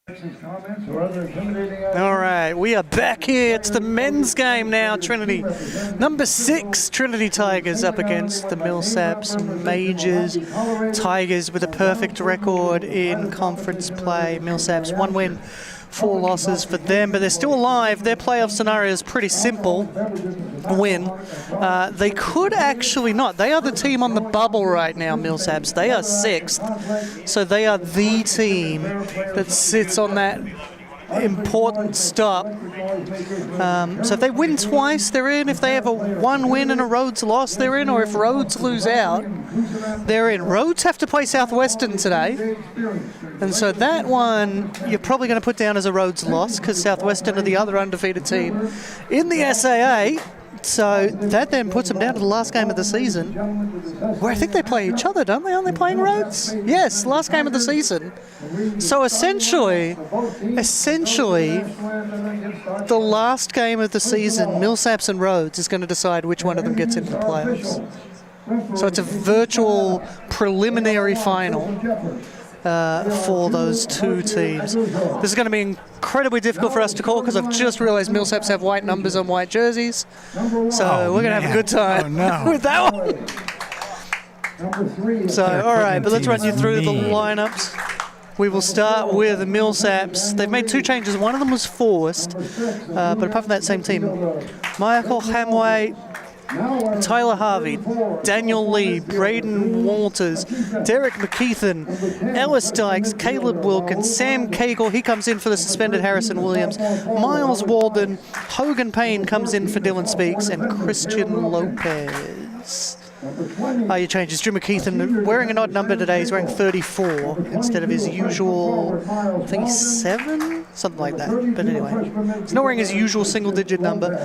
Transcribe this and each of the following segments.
All right, we are back here. It's the men's game now, Trinity. Number 6, Trinity Tigers up against the Millsaps Majors. Tigers with a perfect record in conference play. Millsaps 1 win, 4 losses for them, but they're still alive. Their playoff scenario is pretty simple. Win. They could actually not. They are the team on the bubble right now, Millsaps. They are 6th, so they are the team that sits on that important stop. So if they win twice, they're in. If they have a 1 win and a Rhodes loss, they're in. Or if Rhodes lose out, they're in. Rhodes have to play Southwestern today. And so that one, you're probably going to put down as a Rhodes loss because Southwestern are the other undefeated team in the SAA. So that then puts them down to the last game of the season, where I think they play each other, don't they? Aren't they playing Rhodes? Yes, last game of the season. So essentially, the last game of the season, Millsaps and Rhodes, is going to decide which one of them gets into the playoffs. So it's a virtual preliminary final for those two teams. This is going to be incredibly difficult for us to call because I've just realized Millsaps have white numbers on white jerseys. So we're going to have a good time with that one. So, all right, but let's run you through the lineups. We will start with the Millsaps. They've made 2 changes. One of them was forced, but apart from that, same team. Michael Hamway, Tyler Harvey, Daniel Lee, Braden Walters, Derek McKeithen, Ellis Dykes, Caleb Wilkins, Sam Cagle, he comes in for the suspended Harrison Williams, Miles Walden, Hogan Payne comes in for Dylan Speaks, and Christian Lopez. Your changes. Drew McKeithen wearing an odd number today. He's wearing 34 instead of his usual, I think he's 7? Something like that. But anyway, he's not wearing his usual single-digit number.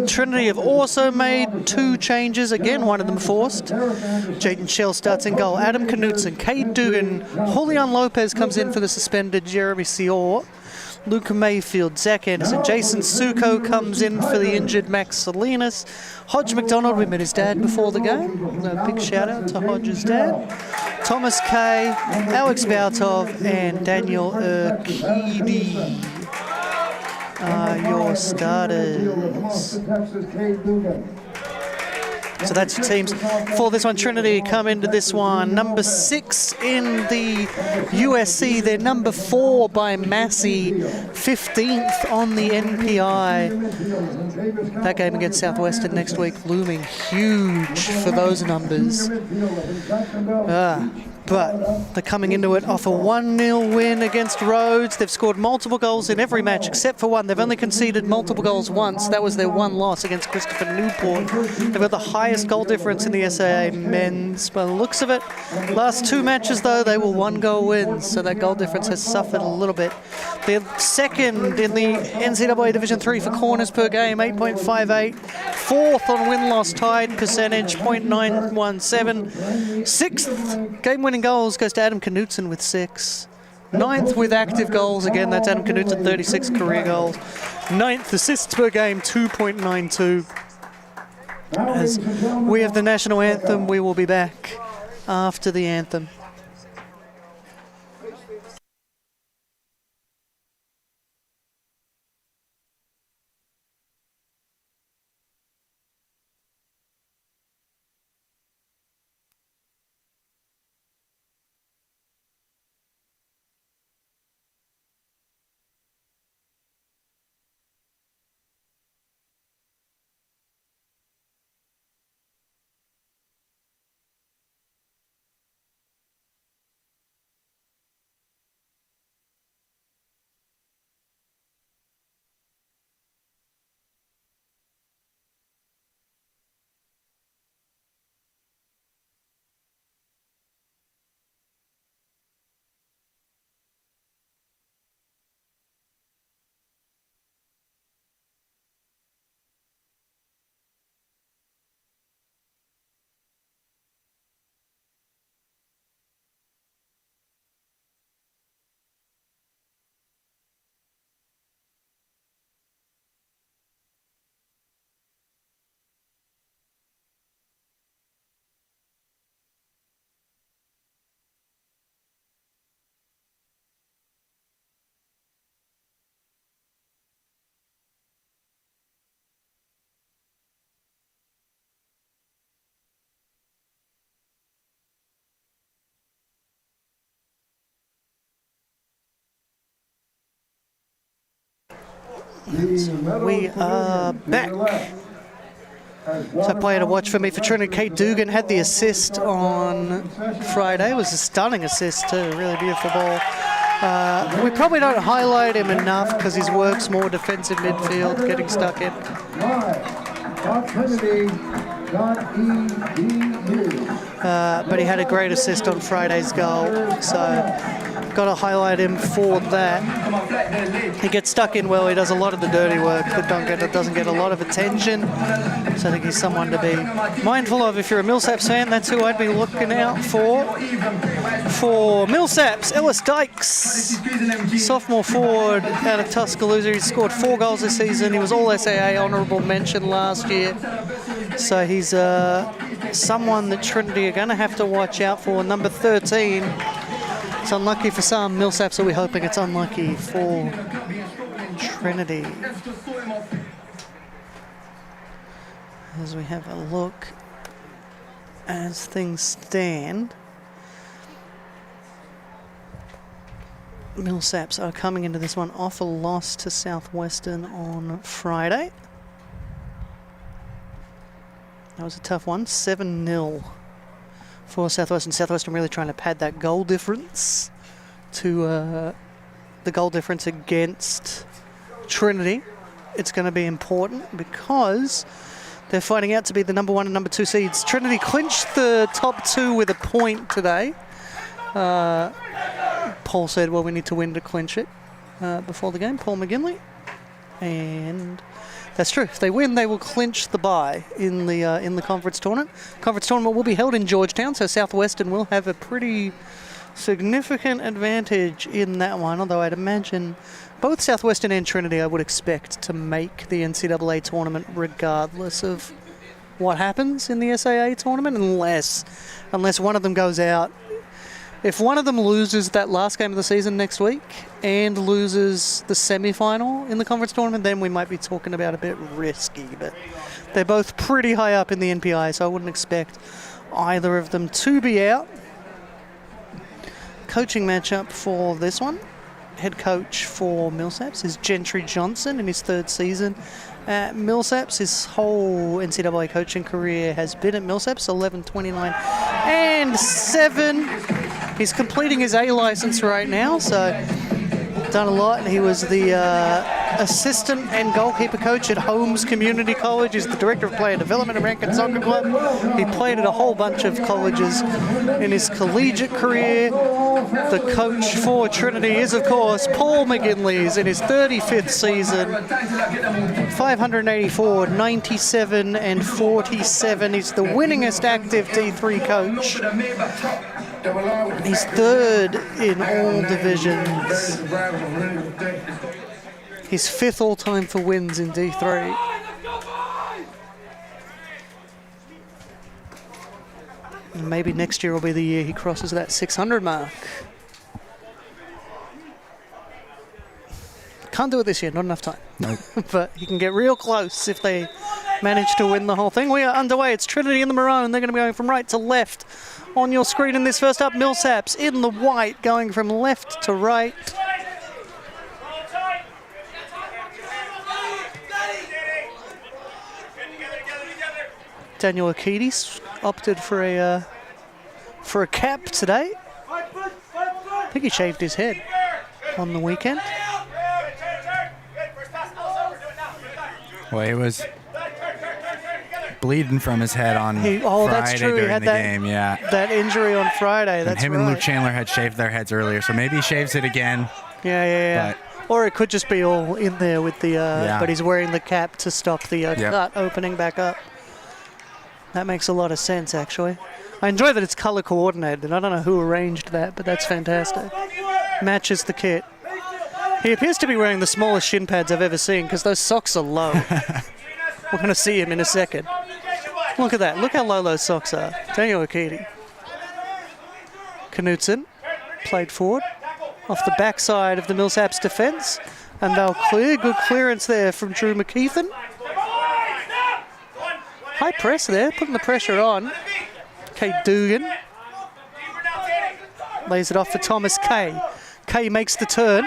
Trinity have also made 2 changes. Again, one of them forced. Jaden Shell starts in goal. Adam Knutson, Cade Dugan, Julian Lopez comes in for the suspended Jeremy Sior. Luca Mayfield, Zach Anderson, Jason Suko comes in for the injured Max Salinas. Hodge McDonald, we met his dad before the game. A big shout out to Hodge's dad. Thomas Kay, Alex Bautov, and Daniel Urquidi are your starters. So that's your teams for this one. Trinity come into this one. Number 6 in the USC. They're number 4 by Massey. 15th on the NPI. That game against Southwestern next week looming huge for those numbers. But they're coming into it off a 1-0 win against Rhodes. They've scored multiple goals in every match except for one. They've only conceded multiple goals once. That was their 1 loss against Christopher Newport. They've got the highest goal difference in the SAA men's by the looks of it. Last 2 matches, though, they were 1-goal wins, so that goal difference has suffered a little bit. They're 2nd in the NCAA Division 3 for corners per game, 8.58. 4th on win-loss tied percentage, 0.917. 6th game-winning goals goes to Adam Knutson with 6. 9th with active goals, again, that's Adam Knutson, 36 career goals. 9th assists per game, 2.92. As we have the national anthem, we will be back after the anthem. So we are back. So player to watch for me for Trinity. Kate Dugan had the assist on Friday. It was a stunning assist too, really beautiful ball. We probably don't highlight him enough because his work's more defensive midfield, getting stuck in. But he had a great assist on Friday's goal, so got to highlight him for that. He gets stuck in well. He does a lot of the dirty work that doesn't get a lot of attention. So I think he's someone to be mindful of. If you're a Millsaps fan, that's who I'd be looking out for. For Millsaps, Ellis Dykes, sophomore forward out of Tuscaloosa. He's scored 4 goals this season. He was all SAA honourable mention last year. So he's someone that Trinity are going to have to watch out for. Number 13. It's unlucky for some. Millsaps will be hoping it's unlucky for Trinity. As we have a look as things stand, Millsaps are coming into this one off a loss to Southwestern on Friday. That was a tough one, 7-0 for Southwestern. Southwestern really trying to pad that goal difference to the goal difference against Trinity. It's going to be important because they're fighting out to be the number 1 and number 2 seeds. Trinity clinched the top 2 with a point today. Paul said, well, we need to win to clinch it before the game, Paul McGinley. And that's true. If they win, they will clinch the bye in the conference tournament. Conference tournament will be held in Georgetown, so Southwestern will have a pretty significant advantage in that one, although I'd imagine both Southwestern and Trinity I would expect to make the NCAA tournament regardless of what happens in the SAA tournament, unless one of them goes out. If one of them loses that last game of the season next week and loses the semi-final in the conference tournament, then we might be talking about a bit risky. But they're both pretty high up in the NPI, so I wouldn't expect either of them to be out. Coaching matchup for this one. Head coach for Millsaps is Gentry Johnson in his 3rd season at Millsaps. His whole NCAA coaching career has been at Millsaps, 11, 29, and 7. He's completing his A license right now, so done a lot. He was the assistant and goalkeeper coach at Holmes Community College. He's the director of player development at Rankin Soccer Club. He played at a whole bunch of colleges in his collegiate career. The coach for Trinity is, of course, Paul McGinley. He's in his 35th season. 584, 97, and 47. He's the winningest active D3 coach. He's 3rd in all divisions. He's 5th all-time for wins in D3. And maybe next year will be the year he crosses that 600 mark. Can't do it this year, not enough time. Nope. But he can get real close if they manage to win the whole thing. We are underway. It's Trinity in the maroon. They're going to be going from right to left on your screen in this first up. Millsaps in the white, going from left to right. Daniel Akides opted for a cap today. I think he shaved his head on the weekend. Well, he was bleeding from his head on Friday that's true. During he had the game. Yeah, that injury on Friday. That's him right. and Luke Chandler had shaved their heads earlier, so maybe he shaves it again. Yeah. Or it could just be all in there with the. But he's wearing the cap to stop the cut opening back up. That makes a lot of sense, actually. I enjoy that it's color coordinated. I don't know who arranged that, but that's fantastic. Matches the kit. He appears to be wearing the smallest shin pads I've ever seen because those socks are low. We're going to see him in a second. Look at that. Look how low those socks are. Daniel Akiti. Knutson played forward off the backside of the Millsaps defence. And they'll clear. Good clearance there from Drew McKeithen. High press there, putting the pressure on. Kate Dugan. Lays it off for Thomas Kay. Kay makes the turn.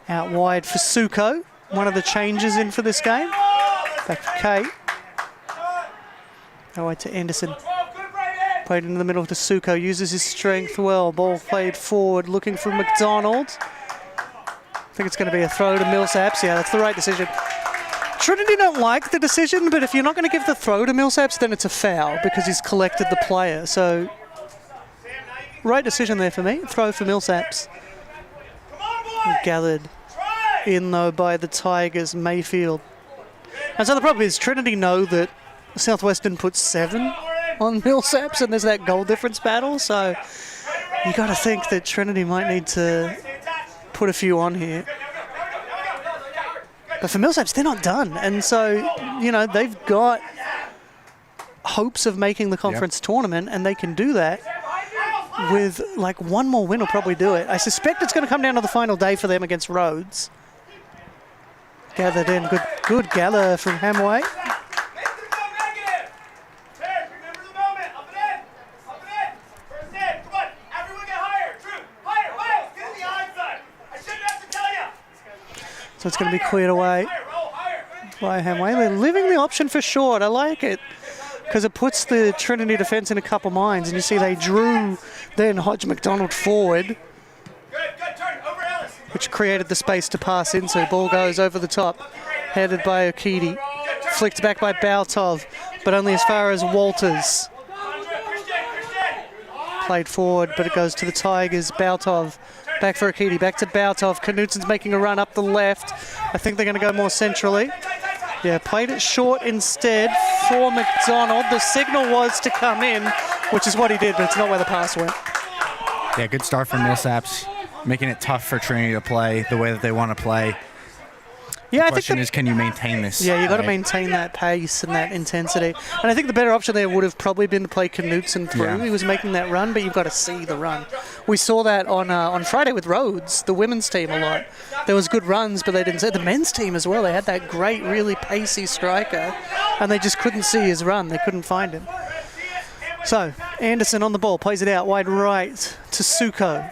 Out wide for Suko, one of the changes in for this game. Back for Kate. Out wide to Anderson. Played in the middle to Suko, uses his strength well. Ball played forward, looking for McDonald. I think it's going to be a throw to Millsaps. Yeah, that's the right decision. Trinity don't like the decision, but if you're not going to give the throw to Millsaps, then it's a foul because he's collected the player. So, right decision there for me. Throw for Millsaps. Gathered in, though, by the Tigers, Mayfield. And so the problem is Trinity know that Southwestern put 7 on Millsaps, and there's that goal difference battle. So, you got to think that Trinity might need to put a few on here. But for Millsaps, they're not done. And so, you know, they've got hopes of making the conference tournament, and they can do that with, like, one more win will probably do it. I suspect it's going to come down to the final day for them against Rhodes. Gathered in. Good gather from Hamway. So it's going to be cleared away by Hamway. They're leaving the option for short. I like it because it puts the Trinity defence in a couple minds. And you see they drew then Hodge McDonald forward, which created the space to pass into. Ball goes over the top, headed by Okidi. Flicked back by Baltov, but only as far as Walters. Played forward, but it goes to the Tigers. Baltov. Back for Akiti, back to Baltov. Knutsen's making a run up the left. I think they're going to go more centrally. Yeah, played it short instead for McDonald. The signal was to come in, which is what he did, but it's not where the pass went. Yeah, good start from Millsaps, making it tough for Trinity to play the way that they want to play. Yeah, the question is, can you maintain this? Yeah, you got to maintain that pace and that intensity. And I think the better option there would have probably been to play Knutsen through. Yeah. He was making that run, but you've got to see the run. We saw that on Friday with Rhodes, the women's team, a lot. There was good runs, but they didn't see the men's team as well. They had that great, really pacey striker, and they just couldn't see his run. They couldn't find him. So Anderson on the ball, plays it out wide right to Suko.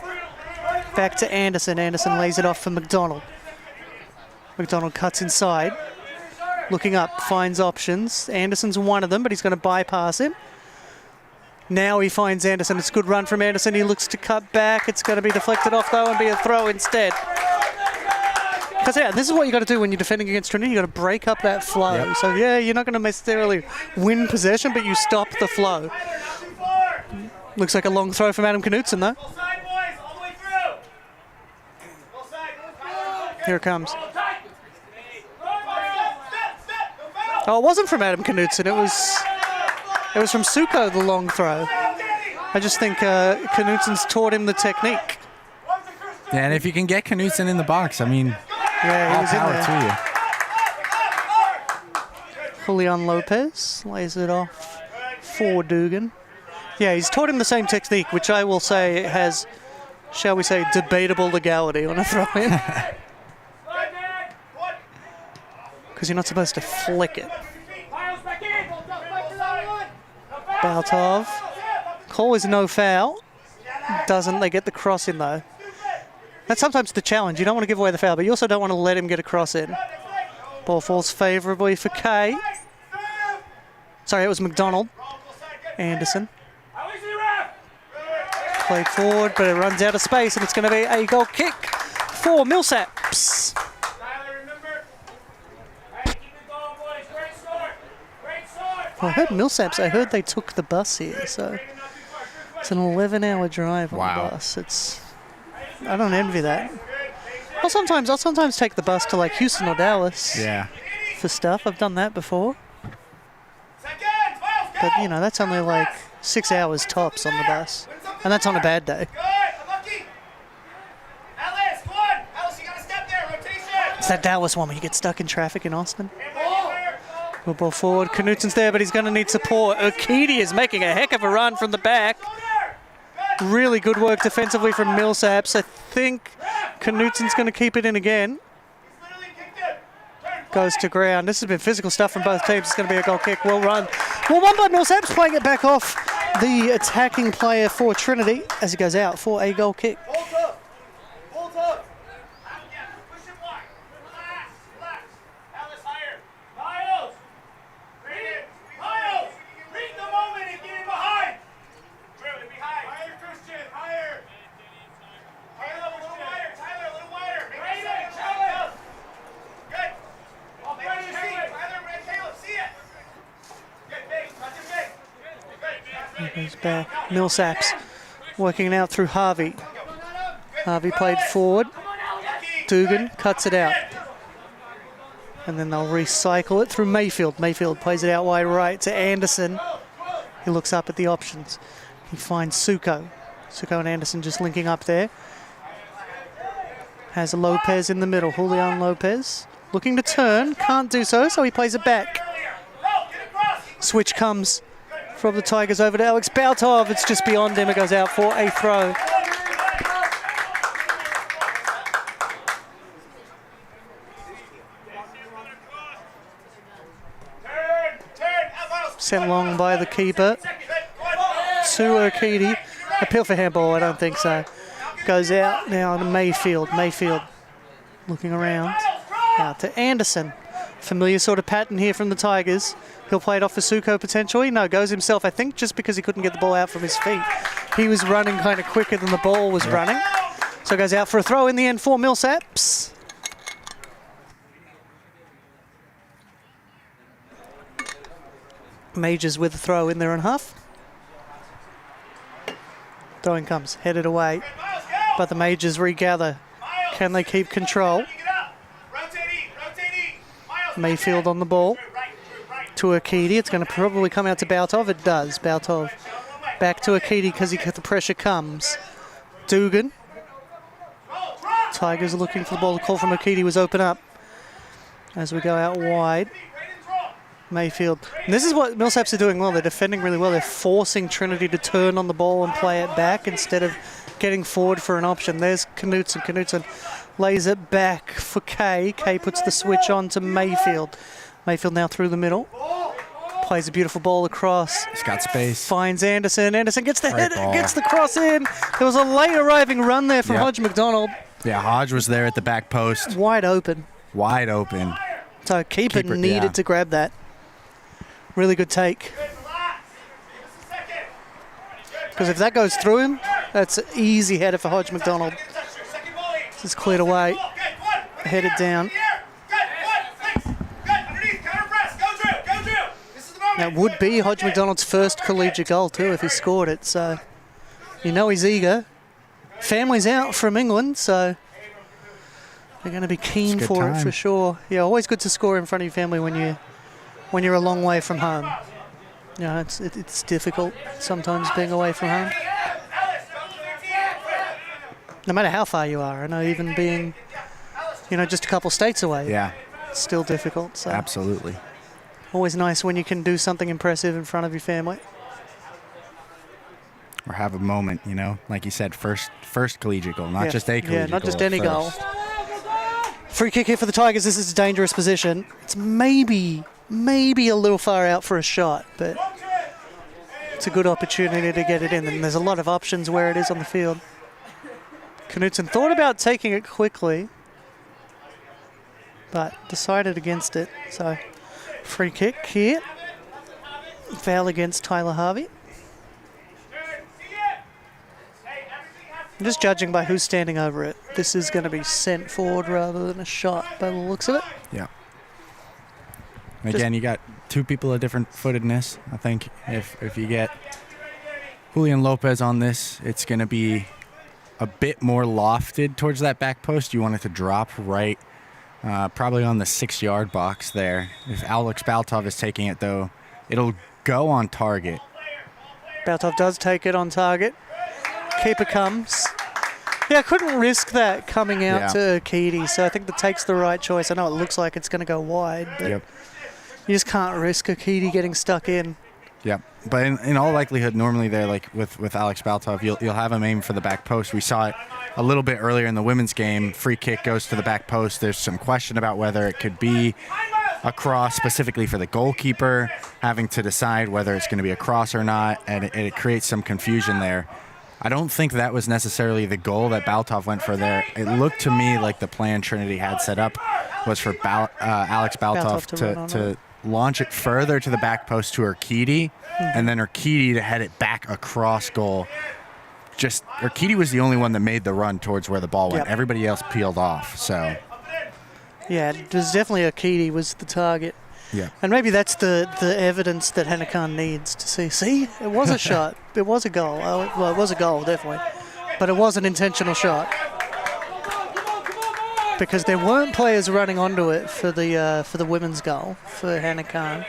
Back to Anderson. Anderson lays it off for McDonald. McDonald cuts inside, looking up, finds options. Anderson's one of them, but he's going to bypass him. Now he finds Anderson. It's a good run from Anderson. He looks to cut back. It's going to be deflected off, though, and be a throw instead. Because, yeah, this is what you got to do when you're defending against Trinity. You got to break up that flow. Yep. So, yeah, you're not going to necessarily win possession, but you stop the flow. Looks like a long throw from Adam Knutsen, though. Here it comes. Oh, it wasn't from Adam Knutsen. It was from Suko, the long throw. I just think Knutsen's taught him the technique. Yeah, and if you can get Knutsen in the box, I mean, yeah, all power to you. Julian Lopez lays it off for Dugan. Yeah, he's taught him the same technique, which I will say has, shall we say, debatable legality on a throw-in. Because you're not supposed to flick it. Baltov. Call is no foul. Doesn't. They get the cross in, though. That's sometimes the challenge. You don't want to give away the foul, but you also don't want to let him get a cross in. Ball falls favourably for Kay. Sorry, it was McDonald. Anderson. Played forward, but it runs out of space, and it's going to be a goal kick for Millsaps. Well, I heard Millsaps. I heard they took the bus here, so it's an 11-hour drive on the bus. I don't envy that. I'll sometimes take the bus to like Houston or Dallas. Yeah. For stuff. I've done that before. But you know, that's only like 6 hours tops on the bus, and that's on a bad day. It's that Dallas one where you get stuck in traffic in Austin. Good ball forward. Knutsen's there, but he's going to need support. Okidi is making a heck of a run from the back. Really good work defensively from Millsaps. I think Knutsen's going to keep it in again. Goes to ground. This has been physical stuff from both teams. It's going to be a goal kick. Well run. Well won by Millsaps, playing it back off the attacking player for Trinity as he goes out for a goal kick. There goes back. Millsaps working it out through Harvey. Harvey played forward. Dugan cuts it out. And then they'll recycle it through Mayfield. Mayfield plays it out wide right to Anderson. He looks up at the options. He finds Suko. Suko and Anderson just linking up there. Has a Lopez in the middle. Julian Lopez looking to turn. Can't do so, so he plays it back. Switch comes from the Tigers over to Alex Baltov. It's just beyond him. It goes out for a throw. Sent long by the keeper. To Urquidy. Appeal for handball, I don't think so. Goes out now to Mayfield. Mayfield looking around. Out to Anderson. Familiar sort of pattern here from the Tigers. He'll play it off for Suko potentially. No, goes himself, I think, just because he couldn't get the ball out from his feet. He was running kind of quicker than the ball was running. So goes out for a throw in the end for Millsaps. Majors with a throw in their own half. Throwing comes, headed away. But the Majors regather. Can they keep control? Mayfield on the ball. To Urquidy. It's going to probably come out to Baltov. It does. Baltov back to Urquidy because the pressure comes. Dugan. Tigers are looking for the ball. The call from Urquidy was open up. As we go out wide. Mayfield. And this is what Millsaps are doing well. They're defending really well. They're forcing Trinity to turn on the ball and play it back instead of getting forward for an option. There's Knutson. Knutson lays it back for Kay. Kay puts the switch on to Mayfield. Mayfield now through the middle. Plays a beautiful ball across. He's got space. Finds Anderson. Anderson gets the head, gets the cross in. There was a late arriving run there from Hodge McDonald. Yeah, Hodge was there at the back post. Wide open. Wide open. So keeper needed to grab that. Really good take. Because if that goes through him, that's an easy header for Hodge McDonald. This is cleared away. Headed down. That would be Hodge McDonald's first collegiate goal too if he scored it. So you know he's eager. Family's out from England, so they're going to be keen for it for sure. Yeah, always good to score in front of your family when you're a long way from home. You know, it's difficult sometimes being away from home. No matter how far you are, I know even being, just a couple states away. Yeah. It's still difficult. So. Absolutely. Always nice when you can do something impressive in front of your family. Or have a moment, like you said, first collegiate goal, not just a collegiate goal. Yeah, not just any goal. Free kick here for the Tigers. This is a dangerous position. It's maybe a little far out for a shot, but it's a good opportunity to get it in. And there's a lot of options where it is on the field. Knutson thought about taking it quickly, but decided against it. So free kick here. Foul against Tyler Harvey. I'm just judging by who's standing over it. This is going to be sent forward rather than a shot by the looks of it. Yeah. Again, you got two people of different footedness. I think if you get Julian Lopez on this, it's going to be a bit more lofted towards that back post. You want it to drop right, probably on the 6-yard box there. If Alex Baltov is taking it, though, it'll go on target. Baltov does take it on target. Keeper comes. Yeah, I couldn't risk that coming out to Urquidy, so I think the take's the right choice. I know it looks like it's going to go wide, but you just can't risk Urquidy getting stuck in. Yeah, but in all likelihood, normally there, like with Alex Baltov, you'll have him aim for the back post. We saw it a little bit earlier in the women's game. Free kick goes to the back post. There's some question about whether it could be a cross specifically for the goalkeeper, having to decide whether it's going to be a cross or not, and it creates some confusion there. I don't think that was necessarily the goal that Baltov went for there. It looked to me like the plan Trinity had set up was for Alex Baltov to launch it further to the back post to Urquidy, and then Urquidy to head it back across goal. Just Urquidy was the only one that made the run towards where the ball went. Everybody else peeled off. So yeah, it was definitely Urquidy was the target. Yeah. And maybe that's the evidence that Hanakan needs to see. See, it was a shot. It was a goal. Well, it was a goal, definitely. But it was an intentional shot. Because there weren't players running onto it for the women's goal for Hanakan.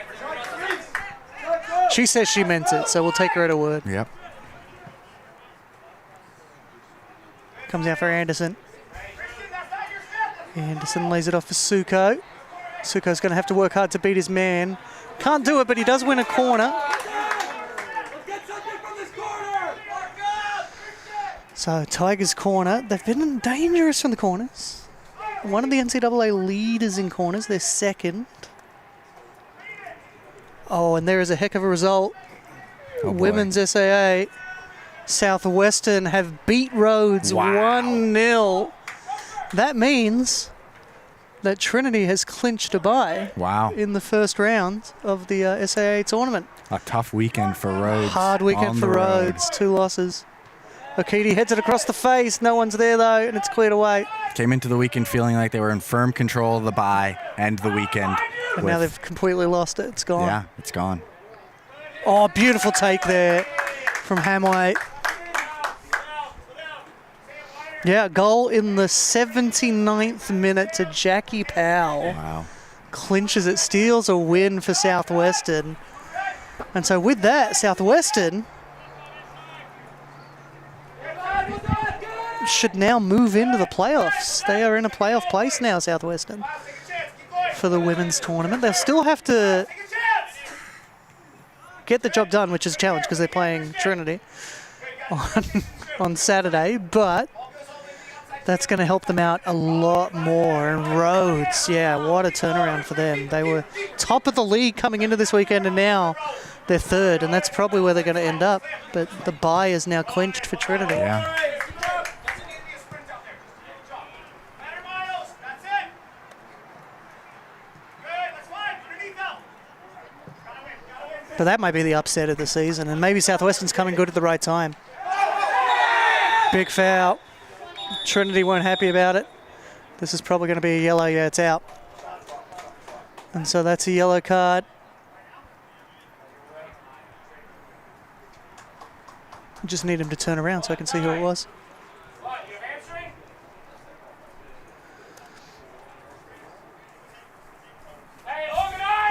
She says she meant it, so we'll take her at her word. Yep. Comes out for Anderson. Anderson lays it off for Suko. Suko's going to have to work hard to beat his man. Can't do it, but he does win a corner. So Tigers corner. They've been dangerous from the corners. One of the NCAA leaders in corners. They're second. Oh, and there is a heck of a result. Oh, Women's SAA. Southwestern have beat Rhodes 1-0. That means that Trinity has clinched a bye in the first round of the SAA tournament. A tough weekend for Rhodes. Hard weekend for Rhodes. 2 losses. Okiti heads it across the face. No one's there, though, and it's cleared away. Came into the weekend feeling like they were in firm control of the bye and the weekend. And now they've completely lost it. It's gone. Yeah, it's gone. Oh, beautiful take there from Hamway. Yeah, goal in the 79th minute to Jackie Powell. Wow. Clinches it, steals a win for Southwestern. And so with that, Southwestern should now move into the playoffs. They are in a playoff place now, Southwestern, for the women's tournament. They'll still have to get the job done, which is a challenge because they're playing Trinity on Saturday, but that's going to help them out a lot more. And Rhodes, yeah, what a turnaround for them. They were top of the league coming into this weekend, and now they're third, and that's probably where they're going to end up. But the bye is now clinched for Trinity. Yeah. But that might be the upset of the season, and maybe Southwestern's coming good at the right time. Big foul. Trinity weren't happy about it. This is probably going to be a yellow. Yeah, it's out. And so that's a yellow card. Just need him to turn around so I can see who it was.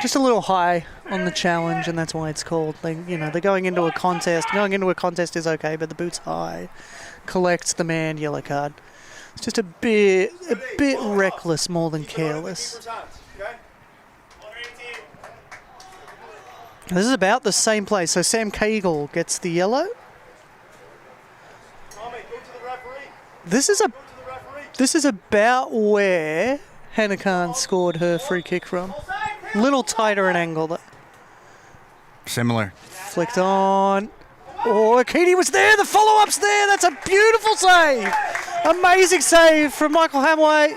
Just a little high on the challenge, and that's why it's called. They're going into a contest. Going into a contest is okay, but the boot's high. Collects the man, yellow card. It's just a bit reckless more than careless. This is about the same play. So Sam Cagle gets the yellow. This is about where Hanakan scored her free kick from. Little tighter an angle though. Similar. Flicked on. Oh, Akiti was there. The follow-up's there. That's a beautiful save. Amazing save from Michael Hamway.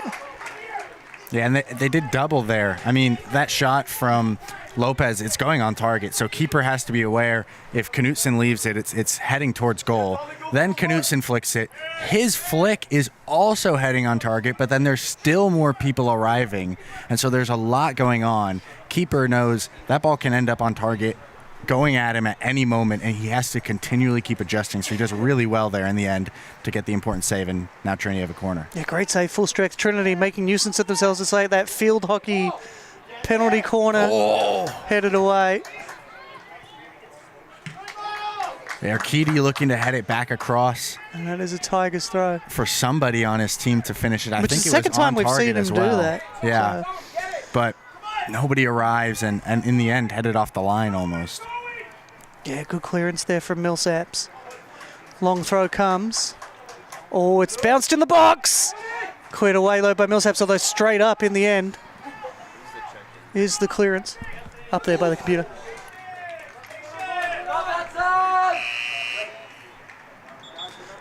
Yeah, and they did double there. I mean, that shot from Lopez, it's going on target, so keeper has to be aware. If Knutson leaves it, it's heading towards goal. Then Knutson flicks it. His flick is also heading on target, but then there's still more people arriving, and so there's a lot going on. Keeper knows that ball can end up on target, going at him at any moment, and he has to continually keep adjusting. So he does really well there in the end to get the important save, and now Trinity have a corner. Yeah, great save, full strength. Trinity making nuisance of themselves. It's like that field hockey penalty corner headed away. Arkidi looking to head it back across. And that is a Tigers throw. For somebody on his team to finish it. I think Which is the second time we've seen him do that. Yeah. So. But nobody arrives, and in the end headed off the line almost. Yeah, good clearance there from Millsaps. Long throw comes. Oh, it's bounced in the box. Cleared away though by Millsaps, although straight up in the end is the clearance. Up there by the computer.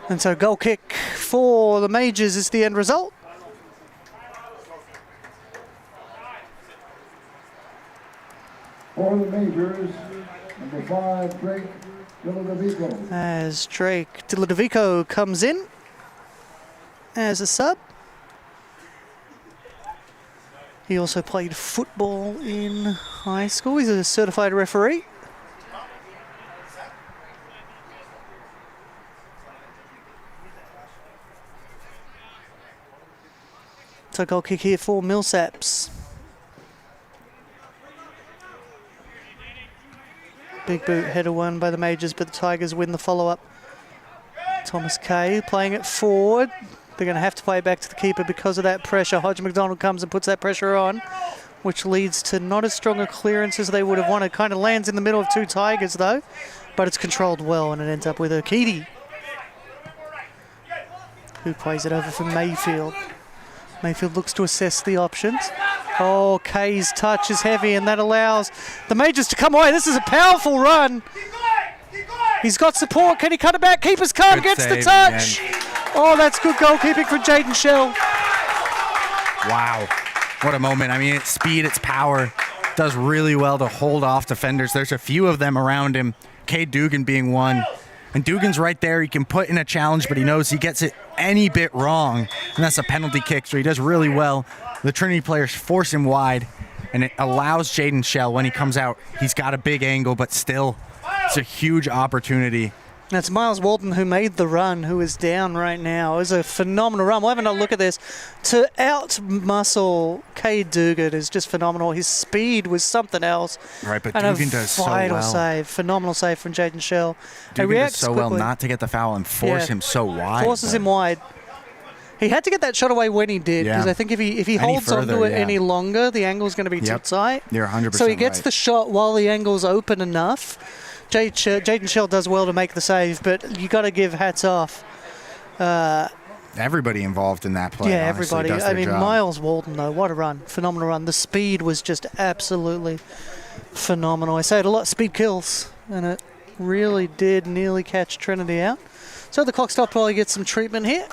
And so goal kick for the Majors is the end result. For the Majors, number 5, Drake Dilladovico. As Drake Dilladovico comes in as a sub. He also played football in high school. He's a certified referee. So goal kick here for Millsaps. Big boot header won by the Majors, but the Tigers win the follow-up. Thomas Kay playing it forward. They're going to have to play it back to the keeper because of that pressure. Hodge McDonald comes and puts that pressure on, which leads to not as strong a clearance as they would have wanted. Kind of lands in the middle of two Tigers, though, but it's controlled well, and it ends up with Okiti, who plays it over for Mayfield. Mayfield looks to assess the options. Oh, Kay's touch is heavy, and that allows the Majors to come away. This is a powerful run. He's got support. Can he cut it back? Keeper's come, gets the touch. Oh, that's good goalkeeping from Jaden Shell. Wow. What a moment. I mean, it's speed, it's power. Does really well to hold off defenders. There's a few of them around him. Cade Dugan being one. And Dugan's right there. He can put in a challenge, but he knows he gets it any bit wrong. And that's a penalty kick, so he does really well. The Trinity players force him wide, and it allows Jaden Shell, when he comes out, he's got a big angle, but still, it's a huge opportunity. That's Miles Walton who made the run, who is down right now. It was a phenomenal run. We'll have another look at this. To out-muscle Cade Dugan is just phenomenal. His speed was something else. Right, but and Dugan does so vital well. save. Phenomenal save from Jaden Shell. Dugan does so well not to get the foul and force him so wide. Forces him wide. He had to get that shot away when he did, because I think if he holds onto it any longer, the angle's going to be too tight. You're 100% So he gets right. the shot while the angle's open enough. Jaden Shell does well to make the save, but you got to give hats off. Everybody involved in that play. Yeah, honestly, everybody. does I their mean, job. Miles Walton, though, what a run. Phenomenal run. The speed was just absolutely phenomenal. I say it a lot, speed kills, and it really did nearly catch Trinity out. So the clock stopped while he gets some treatment here.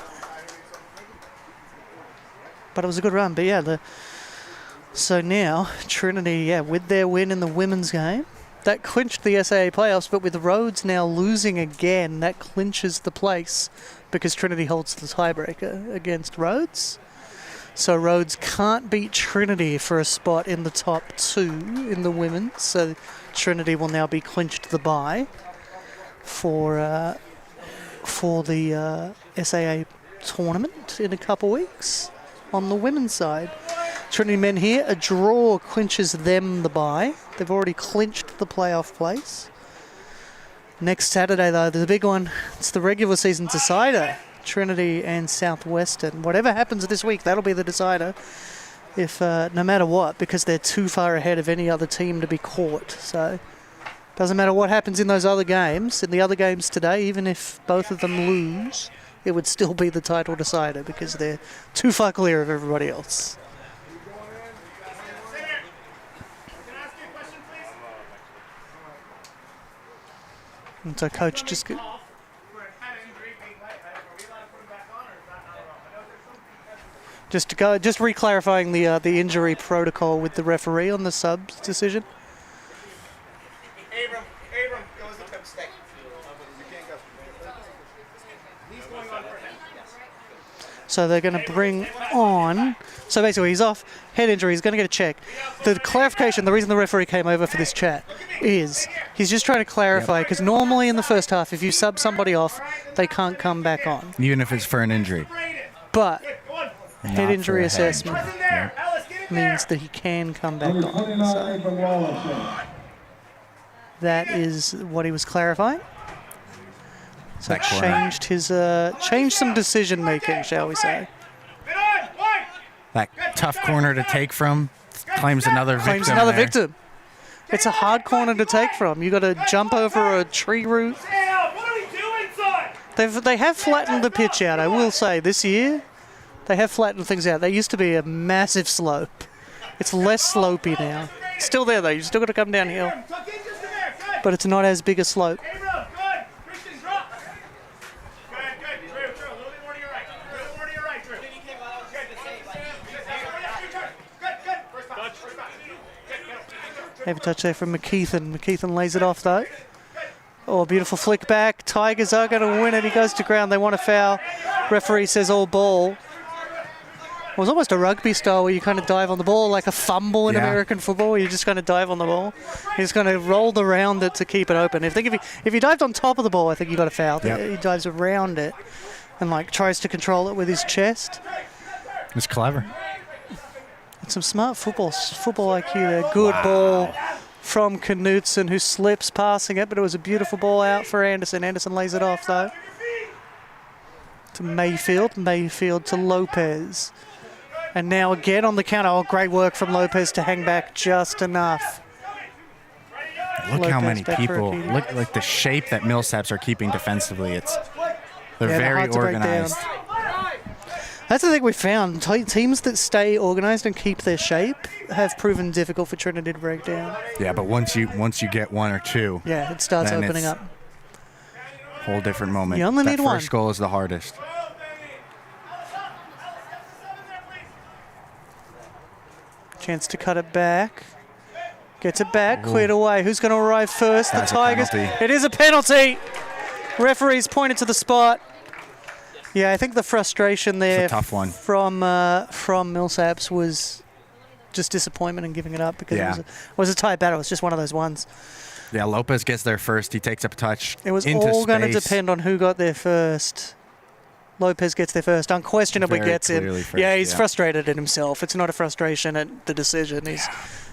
But it was a good run. But yeah, so now Trinity, with their win in the women's game, that clinched the SAA playoffs, but with Rhodes now losing again, that clinches the place because Trinity holds the tiebreaker against Rhodes. So Rhodes can't beat Trinity for a spot in the top two in the women's. So Trinity will now be clinched the bye for the SAA tournament in a couple weeks on the women's side. Trinity men here, a draw clinches them the bye. They've already clinched the playoff place. Next Saturday, though, the big one, it's the regular season decider. Trinity and Southwestern. Whatever happens this week, that'll be the decider. If no matter what, because they're too far ahead of any other team to be caught. So doesn't matter what happens in those other games. In the other games today, even if both of them lose, it would still be the title decider because they're too far clear of everybody else. And so coach just re-clarifying the injury protocol with the referee on the subs decision. Abram goes to mistake. He's going on for him. So they're going to bring on. So basically, he's off, head injury. He's going to get a check. The clarification, the reason the referee came over for this chat is he's just trying to clarify, because normally in the first half, if you sub somebody off, they can't come back on. Even if it's for an injury. But head Not injury for a head assessment injury. means that he can come back Number on. 29, So Abram Wallace. that is what he was clarifying. So That corner. changed some decision making, shall we say? That tough corner to take from claims another victim. Claims another there. victim. It's a hard corner to take from. You got to jump over a tree root. They have flattened the pitch out. I will say this year, they have flattened things out. There used to be a massive slope. It's less slopey now. It's still there though. You still got to come downhill, but it's not as big a slope. Have a touch there from McKeithen. McKeithen lays it off though. Oh, beautiful flick back. Tigers are going to win it. He goes to ground. They want a foul. Referee says all ball. It was almost a rugby style where you kind of dive on the ball, like a fumble in Yeah. American football, where you just kind of dive on the ball. He's kind of rolled around it to keep it open. If he dived on top of the ball, I think he got a foul. Yep. He dives around it and like tries to control it with his chest. It's clever. It's some smart football IQ there. Good ball from Knutson, who slips passing it, but it was a beautiful ball out for Anderson. Anderson lays it off though. To Mayfield. Mayfield to Lopez. And now again on the counter. Oh, great work from Lopez to hang back just enough. Look how Lopez many back for a people. TD. Look like the shape that Millsaps are keeping defensively. They're Yeah, very hard to break down. organized. That's the thing we found. Teams that stay organised and keep their shape have proven difficult for Trinity to break down. Yeah, but once you get one or two, Yeah, it starts Then opening it's- up. whole different moment. You only that need first one. goal is the hardest. Chance to cut it back. Gets it back, cleared away. Who's going to arrive first? That's a the Tigers. penalty. It is a penalty. Referees pointed to the spot. Yeah, I think the frustration there It's a tough one. from Millsaps was just disappointment in giving it up because Yeah. it was a tight battle. It's just one of those ones. Yeah, Lopez gets there first. He takes up a touch. It was into all going to space. depend on who got there first. Lopez gets there first. Unquestionably Very gets him. clearly first, Yeah, he's yeah. frustrated at himself. It's not a frustration at the decision.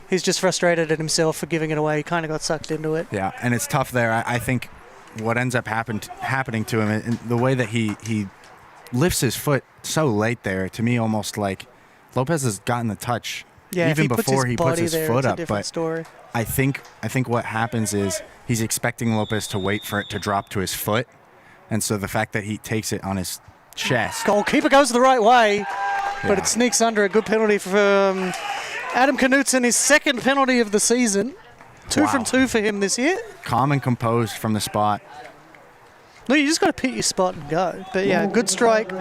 He's just frustrated at himself for giving it away. He kind of got sucked into it. Yeah, and it's tough there. I think what ends up happening to him, and the way that he lifts his foot so late there, to me almost like Lopez has gotten the touch Yeah, if even he puts before his he puts body his there, foot it's a up. different But story. I think what happens is he's expecting Lopez to wait for it to drop to his foot, and so the fact that he takes it on his chest. Goalkeeper goes the right way, but Yeah. it sneaks under. A good penalty from Adam Knutson, his second penalty of the season. Two Wow. from two for him this year. Calm and composed from the spot. No, you just got to pick your spot and go. But yeah, good strike.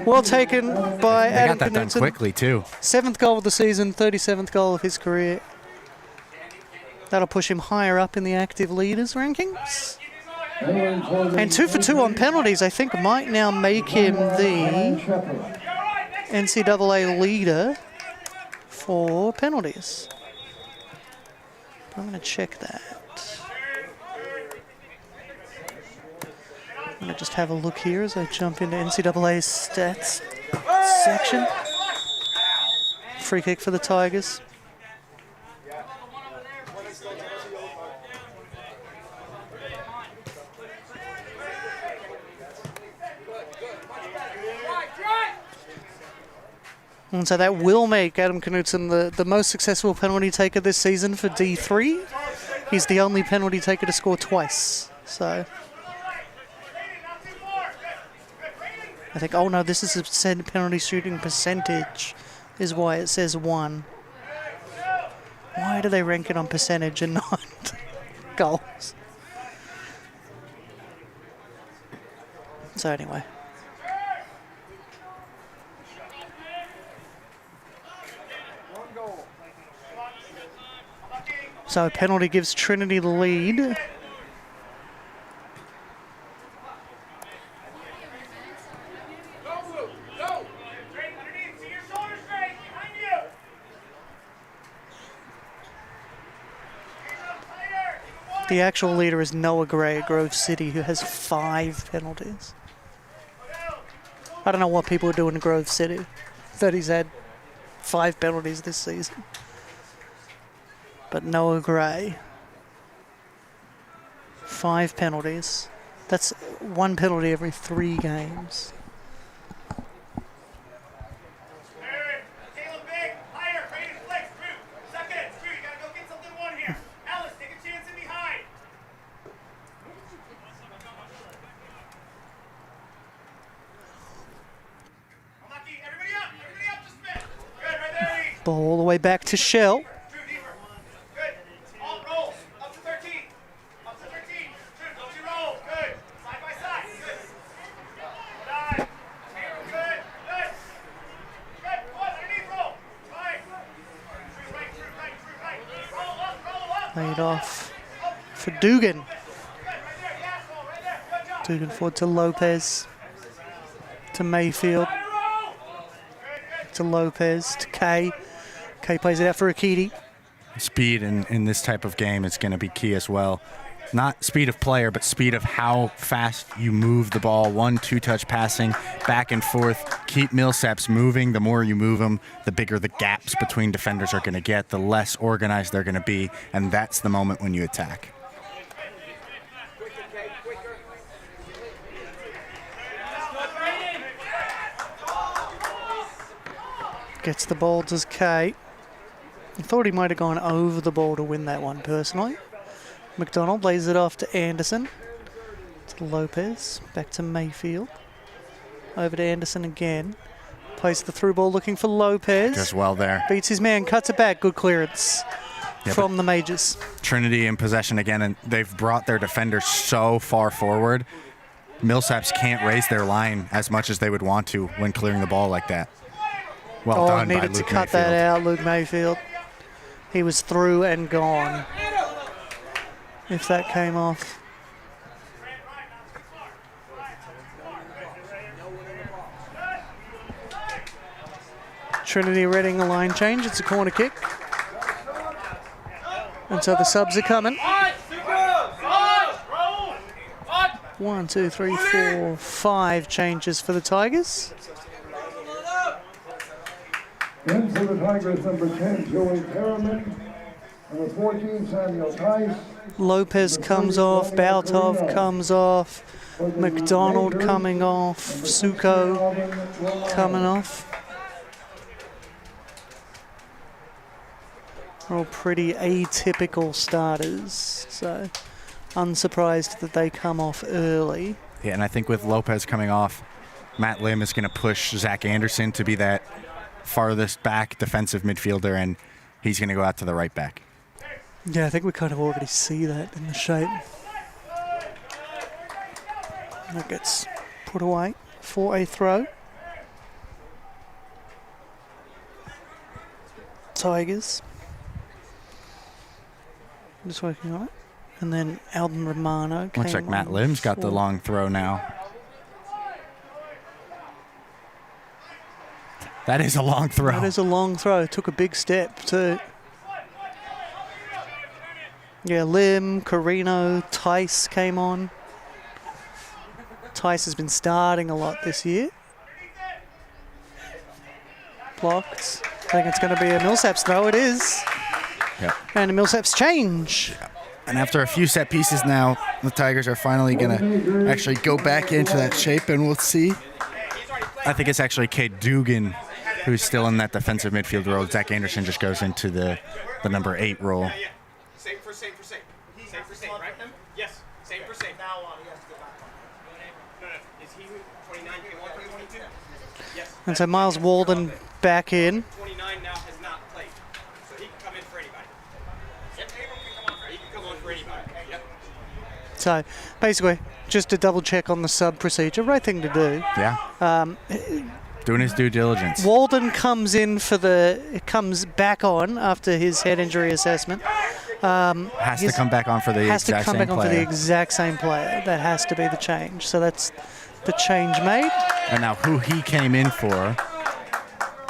Well taken by They Adam got that done Knutson. quickly too. 7th goal of the season, 37th goal of his career. That'll push him higher up in the active leaders rankings. And 2 for 2 on penalties, I think, might now make him the NCAA leader for penalties. I'm going to check that. I'm going to just have a look here as I jump into NCAA stats section. Free kick for the Tigers. And so that will make Adam Knutson the most successful penalty taker this season for D3. He's the only penalty taker to score twice. So I think, oh no, this is a penalty shooting percentage is why it says 1. Why do they rank it on percentage and not goals? So anyway. So penalty gives Trinity the lead. Go, Blue. Go. Straight underneath. See your shoulders straight. Behind you. The actual leader is Noah Gray at Grove City, who has 5 penalties. I don't know what people are doing in Grove City, that he's had 5 penalties this season. But Noah Gray, 5 penalties. That's 1 penalty every 3 games. Caleb big. Higher. Ready to flex. Drew. Second. Drew, you gotta go get something one here. Alice, take a chance in behind. Unlucky. Everybody up. Everybody up just a bit. Good. Right there. Eddie. Ball all the way back to Shell. Drew, deeper. Good. All rolls. Up to 13. Up to 13. Drew, don't you roll. Good. Side by side. Good. Dive. Here. Good. Good. Good. One. Underneath roll. Right. Drew, right. Drew, right. Drew, right. Roll up. Roll up. Laid off for Dugan. Good. Right there. Gas roll. Right there. Good job. Dugan forward to Lopez. To Mayfield. Roll. Good. Good. to Lopez, to Kay. Kay plays it out for Akiti. Speed in this type of game is going to be key as well. Not speed of player, but speed of how fast you move the ball. 1-2 touch passing, back and forth. Keep Millsaps moving. The more you move them, the bigger the gaps between defenders are going to get, the less organized they're going to be, and that's the moment when you attack. Gets the ball to Kay. I thought he might have gone over the ball to win that one, personally. McDonald lays it off to Anderson. To Lopez. Back to Mayfield. Over to Anderson again. Plays the through ball looking for Lopez. Does well there. Beats his man, cuts it back. Good clearance from the Majors. Trinity in possession again, and they've brought their defenders so far forward. Millsaps can't raise their line as much as they would want to when clearing the ball like that. Well done by Luke needed to cut Mayfield. that out, Luke Mayfield. He was through and gone. If that came off. Trinity readying a line change. It's a corner kick. And so the subs are coming. 1, 2, 3, 4, 5 changes for the Tigers. In for the Tigers, number 10, Joey Perriman. Number 14, Samuel Tice. Lopez comes off, Baltov comes off, McDonald coming off, Suko coming off. All pretty atypical starters, so unsurprised that they come off early. Yeah, and I think with Lopez coming off, Matt Lim is going to push Zach Anderson to be that farthest back defensive midfielder, and he's going to go out to the right back. Yeah, I think we kind of already see that in the shape. That gets put away for a throw. Tigers. Just working on it. And then Alden Romano. Looks like Matt Lim's got the long throw now. That is a long throw. That is a long throw. Took a big step too. Yeah, Lim, Carino, Tice came on. Tice has been starting a lot this year. Blocked. I think it's going to be a Millsaps throw. It is. Yep. And a Millsaps change. And after a few set pieces now, the Tigers are finally going to actually go back into that shape, and we'll see. I think it's actually Cade Dugan who's still in that defensive midfield role. Zach Anderson just goes into the number 8 role. Same for same. Same for same, right? Yes, same for same. Now on, he has to go back on. No. Is he 29 came on for 22? Yes. And so Miles Walden back in. 29 now has not played, so he can come in for anybody. Yep. He can come on for anybody. Yep. So basically, just to double check on the sub procedure, right thing to do. Yeah. Doing his due diligence. Walden comes back on after his head injury assessment. Has to come back on for the exact same player. For the exact same player. That has to be the change. So that's the change made. And now who he came in for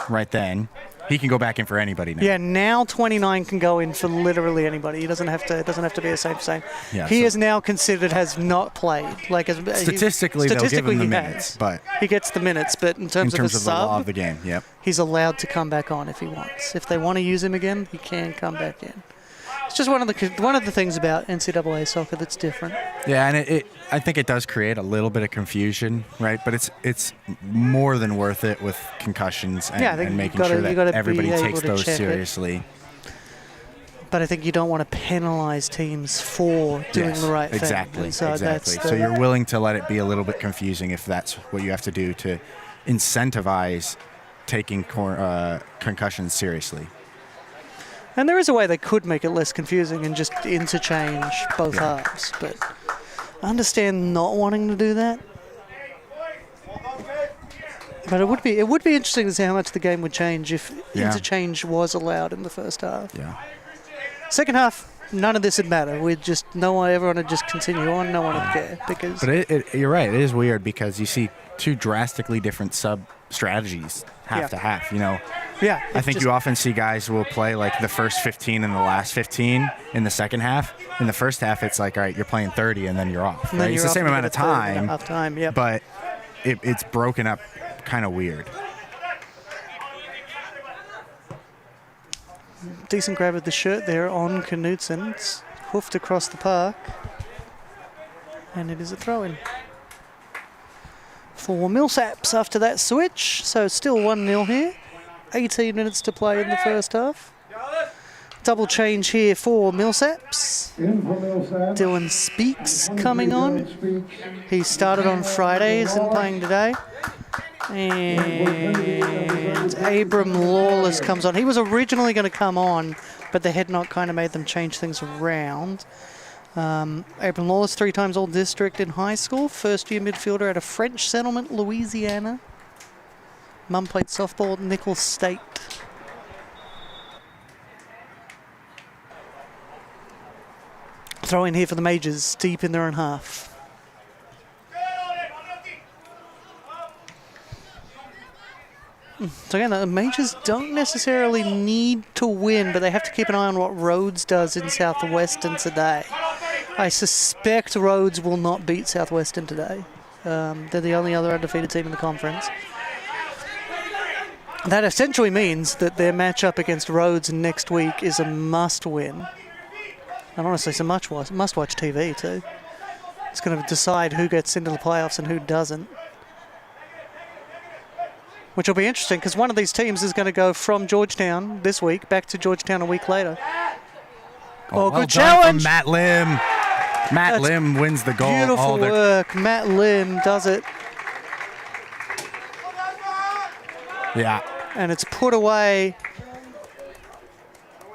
right then, he can go back in for anybody now. Yeah, now 29 can go in for literally anybody. He doesn't have to be a same. Yeah, he is now considered has not played. Like statistically they'll give him the minutes, but he gets the minutes. But in terms of the sub, law of the game, yep. He's allowed to come back on if he wants. If they want to use him again, he can come back in. It's just one of the things about NCAA soccer that's different. Yeah, and I think it does create a little bit of confusion, right? But it's more than worth it with concussions and making sure that everybody takes those seriously. But I think you don't want to penalize teams for doing the right thing. Exactly. So So you're willing to let it be a little bit confusing if that's what you have to do to incentivize taking concussions seriously. And there is a way they could make it less confusing and just interchange both halves. But I understand not wanting to do that. But it would be interesting to see how much the game would change if interchange was allowed in the first half. Yeah. Second half, none of this would matter. Everyone would just continue on. No one would care because. But you're right. It is weird because you see two drastically different strategies half to half. You know, Yeah. I think you often see guys will play like the first 15 and the last 15 in the second half. In the first half, it's like, all right, you're playing 30 and then you're off. And then Right? It's you're the same off amount of for the third time, half time, yep. but it's broken up kind of weird. Decent grab of the shirt there on Knudsen. It's hoofed across the park. And it is a throw-in for Millsaps after that switch. So still 1-0 here. 18 minutes to play in the first half. Double change here for Millsaps. In for Millsaps. Dylan Speaks coming on. Speaks. He started on Friday, isn't playing today. And Abram Lawless comes on. He was originally going to come on, but the head knock kind of made them change things around. Abram Lawless, 3 times All-District in high school. First-year midfielder out of French Settlement, Louisiana. Mum played softball at Nicholls State. Throw in here for the Majors, deep in their own half. So again, the Majors don't necessarily need to win, but they have to keep an eye on what Rhodes does in Southwestern today. I suspect Rhodes will not beat Southwestern today. They're the only other undefeated team in the conference. That essentially means that their matchup against Rhodes next week is a must-win. And honestly, it's a must-watch TV too. It's going to decide who gets into the playoffs and who doesn't. Which will be interesting because one of these teams is going to go from Georgetown this week back to Georgetown a week later. Oh, good challenge. From Matt Lim. Matt Lim wins the goal. Beautiful work. Matt Lim does it. Yeah. And it's put away.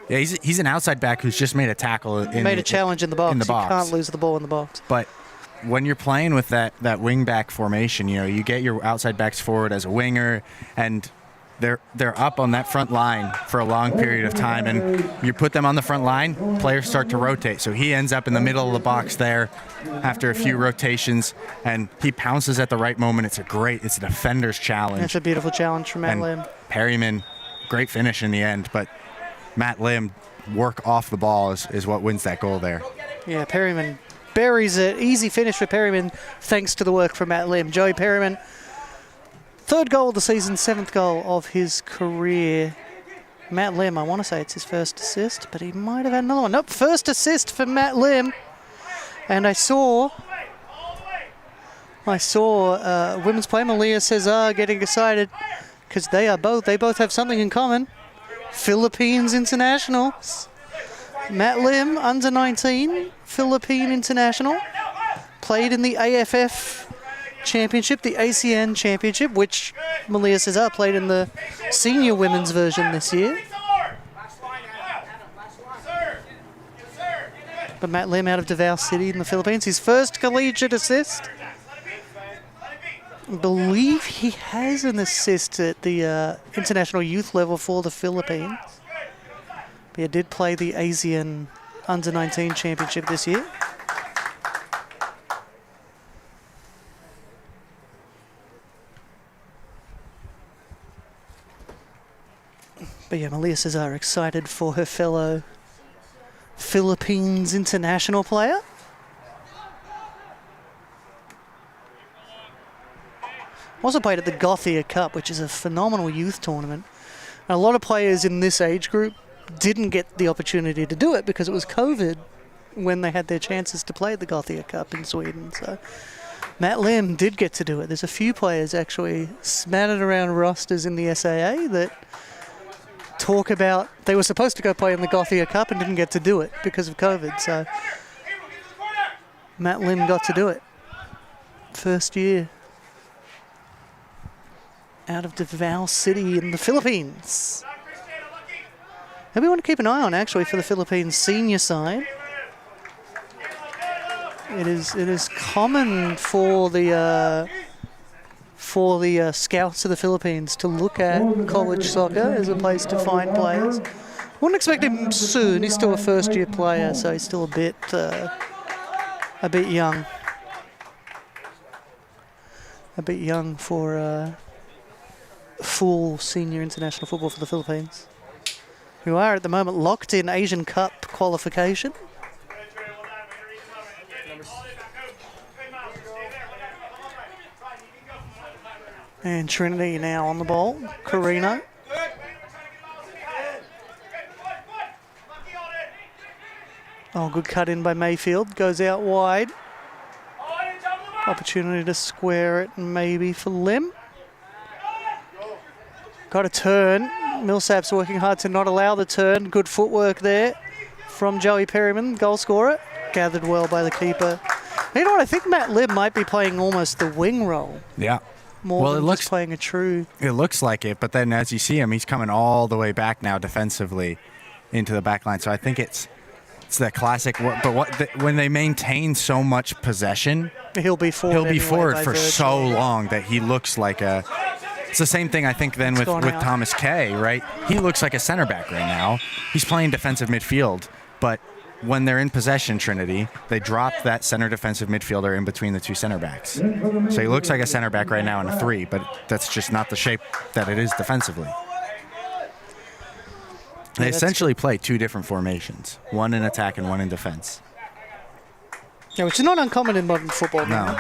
Yeah, he's an outside back who's just made a tackle. Made a challenge in the box. In the box. You can't lose the ball in the box. But when you're playing with that wing back formation, you know, you get your outside backs forward as a winger, and they're up on that front line for a long period of time, and you put them on the front line, players start to rotate. So he ends up in the middle of the box there after a few rotations, and he pounces at the right moment. It's a defender's challenge. It's a beautiful challenge from Matt Lim. Perryman, great finish in the end, but Matt Lim, work off the ball is what wins that goal there. Yeah, Perryman buries it. Easy finish for Perryman thanks to the work from Matt Lim. Joey Perryman, 3rd goal of the season, 7th goal of his career. Matt Lim, I want to say it's his first assist, but he might have had another one. Nope, first assist for Matt Lim. And I saw women's player Malia Cesar getting excited because they both have something in common. Philippines internationals. Matt Lim, under 19, Philippine international. Played in the AFF Championship, the ACN Championship, which Malia Cesar played in the senior women's version this year. But Matt Lim out of Davao City in the Philippines, his first collegiate assist. I believe he has an assist at the international youth level for the Philippines. But he did play the ASEAN Under-19 Championship this year. But yeah, Malia Cesar excited for her fellow Philippines international player. Also played at the Gothia Cup, which is a phenomenal youth tournament. And a lot of players in this age group didn't get the opportunity to do it because it was COVID when they had their chances to play at the Gothia Cup in Sweden. So Matt Lim did get to do it. There's a few players actually smattered around rosters in the SAA that talk about they were supposed to go play in the Gothia Cup and didn't get to do it because of COVID. So Matt Lim got to do it. First year out of Davao City in the Philippines. And we want to keep an eye on actually for the Philippines senior side. It is common for the scouts of the Philippines to look at college soccer as a place to find players. Wouldn't expect him soon. He's still a first-year player, so he's still a bit young. a bit young for full senior international football for the Philippines, who are at the moment locked in Asian Cup qualification. And Trinity now on the ball. Carino. Oh, good cut in by Mayfield. Goes out wide. Opportunity to square it maybe for Lim. Got a turn. Millsaps working hard to not allow the turn. Good footwork there from Joey Perryman, goal scorer. Gathered well by the keeper. You know what? I think Matt Lim might be playing almost the wing role. Yeah. More than just playing a true. It looks like it, but then as you see him, he's coming all the way back now defensively into the back line. So I think it's that classic. When they maintain so much possession, he'll be forward for so long that he looks like a. It's the same thing I think then with Thomas Kay, right? He looks like a center back right now. He's playing defensive midfield, but when they're in possession, Trinity, they drop that center defensive midfielder in between the two center backs. So he looks like a center back right now in a 3, but that's just not the shape that it is defensively. They essentially play 2 different formations, one in attack and one in defense. Yeah, which is not uncommon in modern football. No.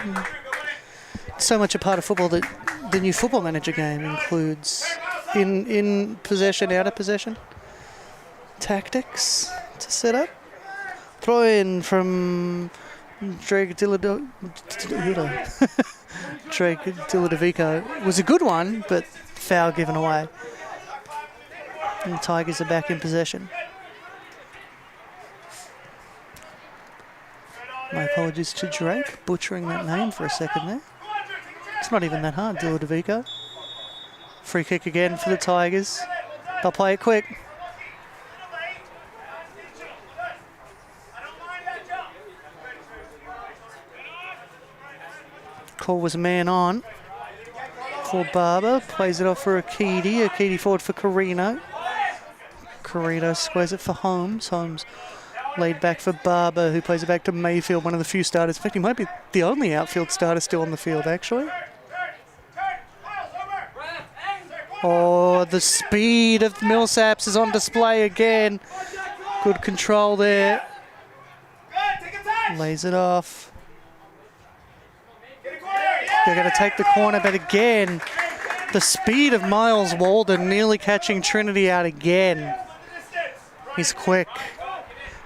So much a part of football that the new Football Manager game includes in possession, out of possession, tactics to set up. Throw in from Drake Dilladovico was a good one, but foul given away. And the Tigers are back in possession. My apologies to Drake, butchering that name for a second there. It's not even that hard, Dilladovico. Free kick again for the Tigers. They'll play it quick. Call was a man on for Barber. Plays it off for Akidi. Akidi forward for Carino. Carino squares it for Holmes. Holmes laid back for Barber, who plays it back to Mayfield, one of the few starters. In fact, he might be the only outfield starter still on the field, actually. Oh, the speed of Millsaps is on display again. Good control there. Lays it off. They're going to take the corner, but again, the speed of Miles Walden nearly catching Trinity out again. He's quick.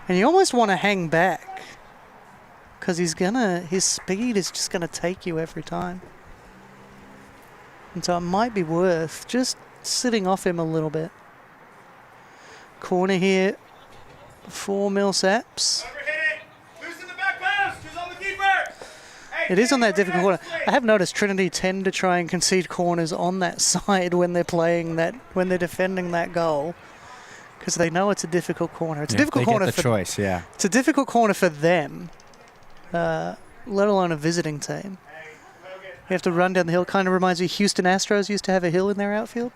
And you almost want to hang back because his speed is just going to take you every time. And so it might be worth just sitting off him a little bit. Corner here for Millsaps. It is on that difficult corner. I have noticed Trinity tend to try and concede corners on that side when they're playing that, when they're defending that goal, because they know it's a difficult corner. It's a difficult corner for choice. Yeah, it's a difficult corner for them, let alone a visiting team. You have to run down the hill. Kind of reminds me, Houston Astros used to have a hill in their outfield.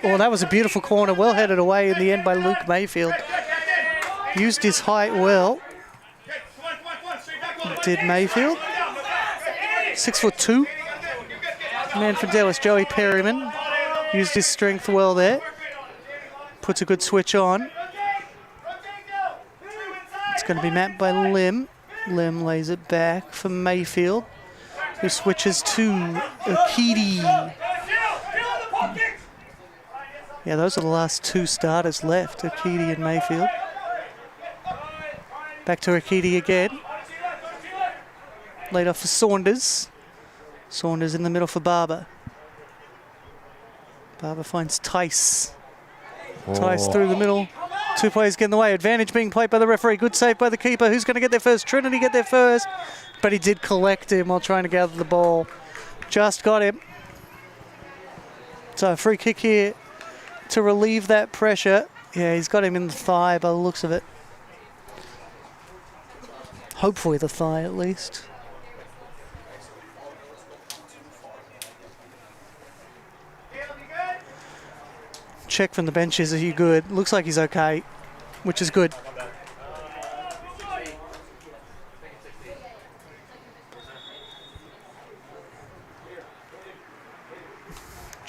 Oh, that was a beautiful corner, well headed away in the end by Luke Mayfield. Used his height well. Did Mayfield. 6'2". Man from Dallas, Joey Perryman. Used his strength well there. Puts a good switch on. It's going to be mapped by Lim. Lim lays it back for Mayfield, who switches to Akidi. Yeah, those are the last 2 starters left, Akidi and Mayfield. Back to Akidi again. Laid off for Saunders. Saunders in the middle for Barber. Barber finds Tice. Tice through the middle. 2 players get in the way. Advantage being played by the referee. Good save by the keeper. Who's going to get there first? Trinity get there first. But he did collect him while trying to gather the ball. Just got him. So a free kick here to relieve that pressure. Yeah, he's got him in the thigh by the looks of it. Hopefully the thigh at least. Check from the benches, are you good? Looks like he's okay, which is good.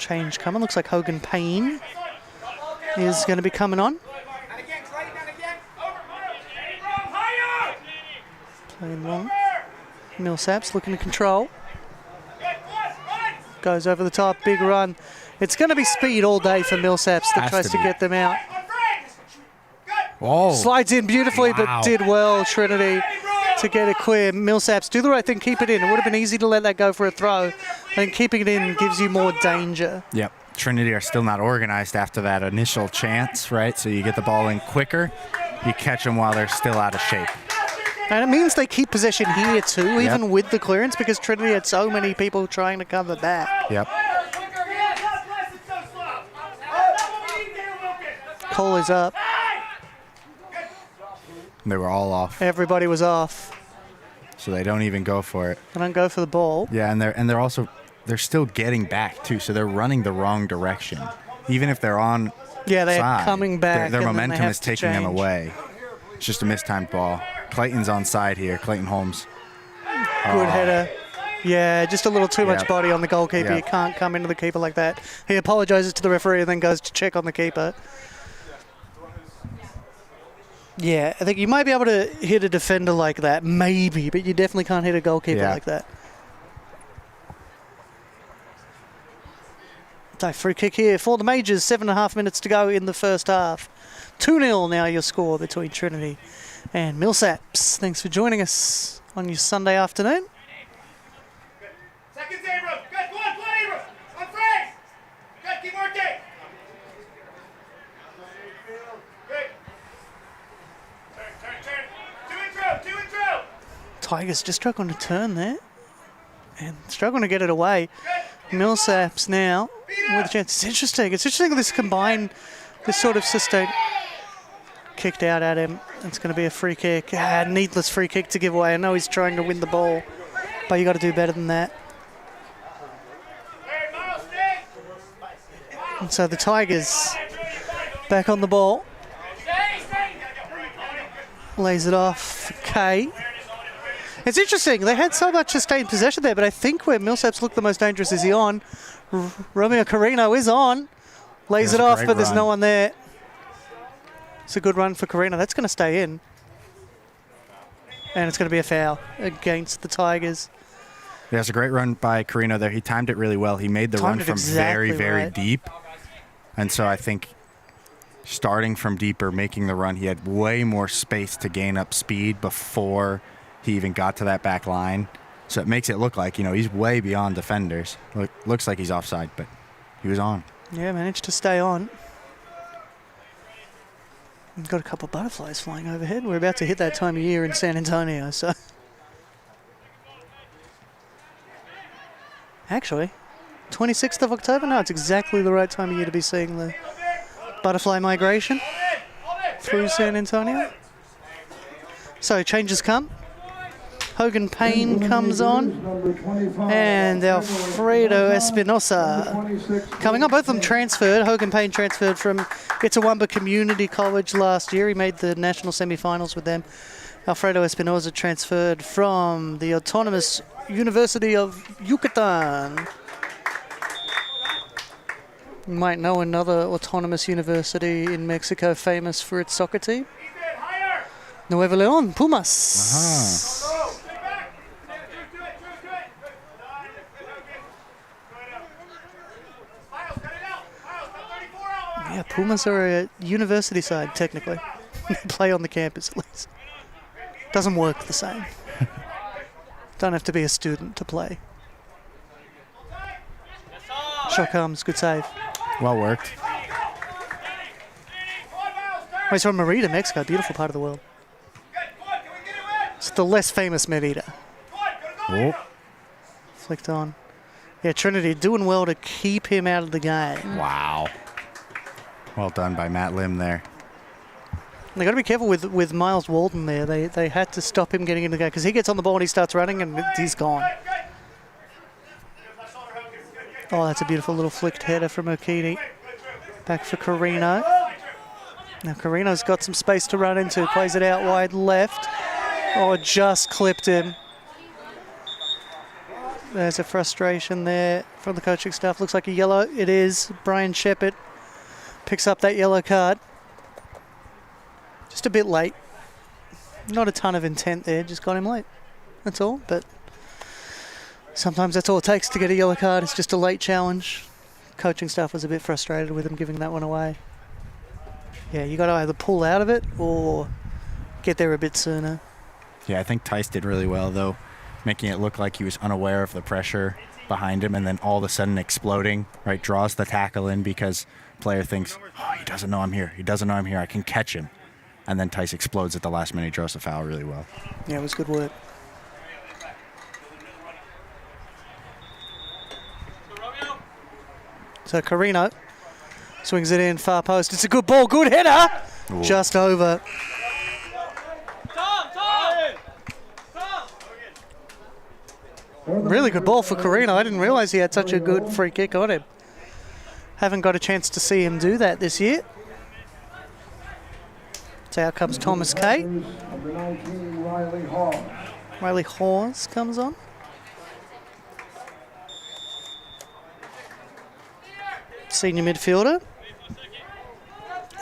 change coming. Looks like Hogan Payne is going to be coming on. Playing long. Millsaps looking to control. Goes over the top, big run. It's going to be speed all day for Millsaps that tries to get them out. Whoa. Slides in beautifully, Wow. but did well, Trinity, to get it clear. Millsaps, do the right thing, keep it in. It would have been easy to let that go for a throw. I think keeping it in gives you more danger. Yep. Trinity are still not organized after that initial chance, right? So you get the ball in quicker. You catch them while they're still out of shape. And it means they keep possession here too, even with the clearance, because Trinity had so many people trying to cover that. Yep. Call is up. They were all off, Everybody was off. so they don't even go for it. They don't go for the ball. Yeah, and they're still getting back too, so they're running the wrong direction. Even if they're on Yeah, they're side, coming back. their and then they momentum have is to taking them change. away. It's just a mistimed ball. Clayton's on side here. Clayton Holmes. Good header. Yeah, just a little too much Yep. body on the goalkeeper. Yep. You can't come into the keeper like that. He apologises to the referee and then goes to check on the keeper. Yeah, I think you might be able to hit a defender like that, maybe, but you definitely can't hit a goalkeeper Yeah. like that. So free kick here for the Majors. 7.5 minutes to go in the first half. 2-0 now your score between Trinity and Millsaps. Thanks for joining us on your Sunday afternoon. Seconds, Abrams. Good, go on, Abrams. On Frank. Good, keep working. Good. Turn. Two and through. Tigers just struggling to turn there and struggling to get it away. Millsaps now with a chance. It's interesting. It's interesting this combine, this sort of sustain. Kicked out at him. It's going to be a free kick. Needless free kick to give away. I know he's trying to win the ball, but you got to do better than that. And so the Tigers back on the ball. Lays it off. Kay. It's interesting. They had so much sustained possession there, but I think where Millsaps looked the most dangerous is he on. Romeo Carino is on. Lays it off, but there's no one there. It's a good run for Carino. That's going to stay in. And it's going to be a foul against the Tigers. Yeah, it's a great run by Carino there. He timed it really well. He made the run Timed it from exactly very right. deep. And so I think starting from deeper, making the run, he had way more space to gain up speed before he even got to that back line. So it makes it look like, he's way beyond defenders. Looks like he's offside, but he was on. Yeah, managed to stay on. We've got a couple of butterflies flying overhead. We're about to hit that time of year in San Antonio, so. Actually, 26th of October? No, it's exactly the right time of year to be seeing the butterfly migration through San Antonio. So changes come. Hogan Payne comes on, and Alfredo Espinosa coming on. Both of them transferred. Hogan Payne transferred from Itawamba Community College last year. He made the national semi-finals with them. Alfredo Espinosa transferred from the Autonomous University of Yucatan. You might know another autonomous university in Mexico famous for its soccer team. Nuevo León, Pumas. Yeah, Pumas are a university side, technically. They play on the campus, at least. Doesn't work the same. Don't have to be a student to play. Shot comes, good save. Well worked. He's from Merida, Mexico, beautiful part of the world. It's the less famous Merida. Oh, Flicked on. Yeah, Trinity doing well to keep him out of the game. wow. Well done by Matt Lim there. They got to be careful with Miles Walden there. They had to stop him getting into the game because he gets on the ball and he starts running and he's gone. Oh, that's a beautiful little flicked header from Okini. Back for Carino. Now Carino's got some space to run into. Plays it out wide left. Oh, just clipped him. There's a frustration there from the coaching staff. Looks like a yellow. It is. Brian Shepherd picks up that yellow card. Just a bit late. Not a ton of intent there. Just got him late. That's all. But sometimes that's all it takes to get a yellow card. It's just a late challenge. Coaching staff was a bit frustrated with him giving that one away. Yeah, you got to either pull out of it or get there a bit sooner. Yeah, I think Tice did really well, though, making it look like he was unaware of the pressure behind him and then all of a sudden exploding, right? Draws the tackle in because player thinks, oh, he doesn't know I'm here. He doesn't know I'm here. I can catch him. And then Tice explodes at the last minute. He draws the foul really well. Yeah, it was good work. So Carino swings it in, far post. It's a good ball, good header. Ooh. Just over. Really good ball for Carino. I didn't realise he had such a good free kick on him. Haven't got a chance to see him do that this year. So out comes Thomas Kate. Number 19, Riley Hall. Riley Hawes comes on. Senior midfielder.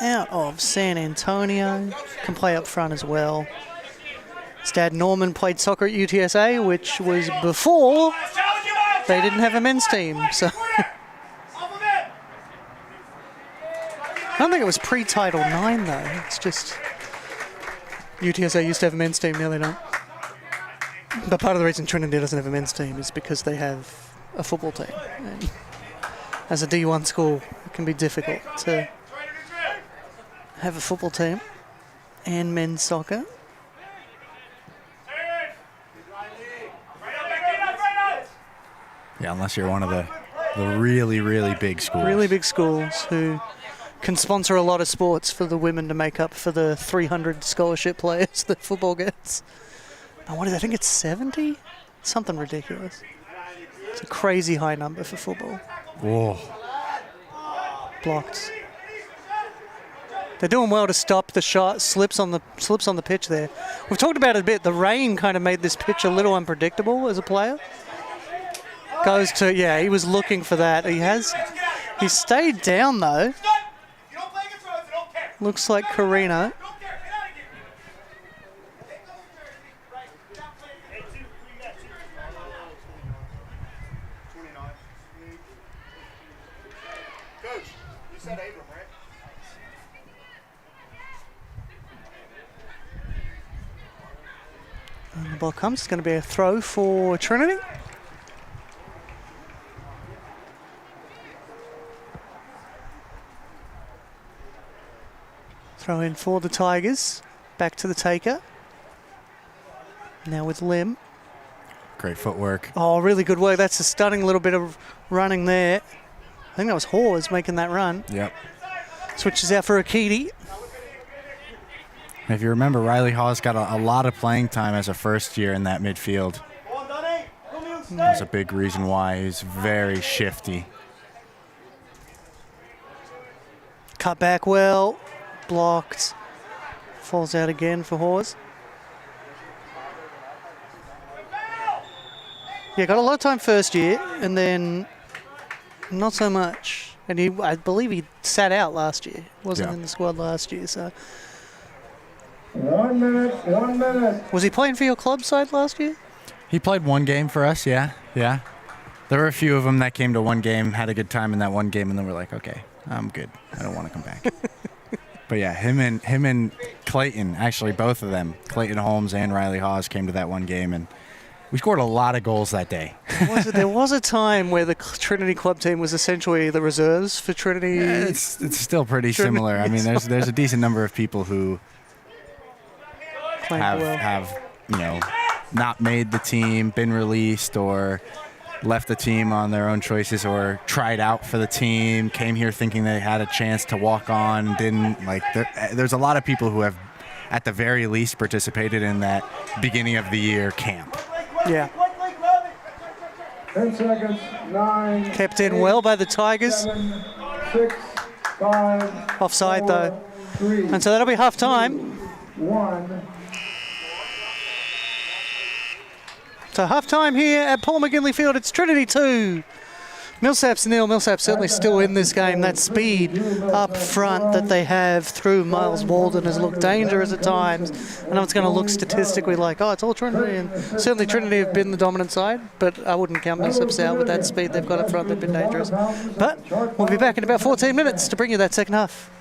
Out of San Antonio. Can play up front as well. His dad Norman played soccer at UTSA, which was before they didn't have a men's team. So I don't think it was pre-Title IX though. It's just UTSA used to have a men's team, now they don't. But part of the reason Trinity doesn't have a men's team is because they have a football team. And as a D1 school, it can be difficult to have a football team and men's soccer. Yeah, unless you're one of the really, really big schools. Really big schools who can sponsor a lot of sports for the women to make up for the 300 scholarship players that football gets. And what is it? I think it's 70? Something ridiculous. It's a crazy high number for football. Whoa. Blocked. They're doing well to stop the shot. Slips on the pitch there. We've talked about it a bit. The rain kind of made this pitch a little unpredictable as a player. Goes to, yeah, he was looking for that. He stayed down though. Looks like Carino. Coach, you said Abram, right? And the ball comes. It's going to be a throw for Trinity. Throw in for the Tigers. Back to the taker. Now with Lim. Great footwork. Oh, really good work. That's a stunning little bit of running there. I think that was Hawes making that run. Yep. Switches out for Akiti. If you remember, Riley Hawes got a lot of playing time as a first year in that midfield. That's a big reason why he's very shifty. Cut back well. Blocked. Falls out again for Hawes. Yeah, got a lot of time first year, and then not so much. And I believe he sat out last year. Wasn't in the squad last year, so. 1 minute, 1 minute. Was he playing for your club side last year? He played one game for us, yeah. There were a few of them that came to one game, had a good time in that one game, and then we're like, okay, I'm good. I don't want to come back. But yeah, him and Clayton, actually both of them, Clayton Holmes and Riley Hawes came to that one game, and we scored a lot of goals that day. There was a time where the Trinity club team was essentially the reserves for Trinity. Yeah, it's still pretty similar. I mean, there's a decent number of people who have not made the team, been released, or left the team on their own choices, or tried out for the team, came here thinking they had a chance to walk on, didn't. Like there's a lot of people who have, at the very least, participated in that beginning of the year camp. Yeah. 10 seconds, 9. Kept in well by the Tigers. 7, 6, 5. Offside 4, though. 3. And so that'll be half time. 1. to halftime here at Paul McGinley Field. It's Trinity 2. Millsaps nil. Millsaps certainly still in this game. That speed up front that they have through Miles Walden has looked dangerous at times. I know it's going to look statistically like, oh, it's all Trinity, and certainly Trinity have been the dominant side, but I wouldn't count Millsaps out with that speed they've got up front. They've been dangerous. But we'll be back in about 14 minutes to bring you that second half.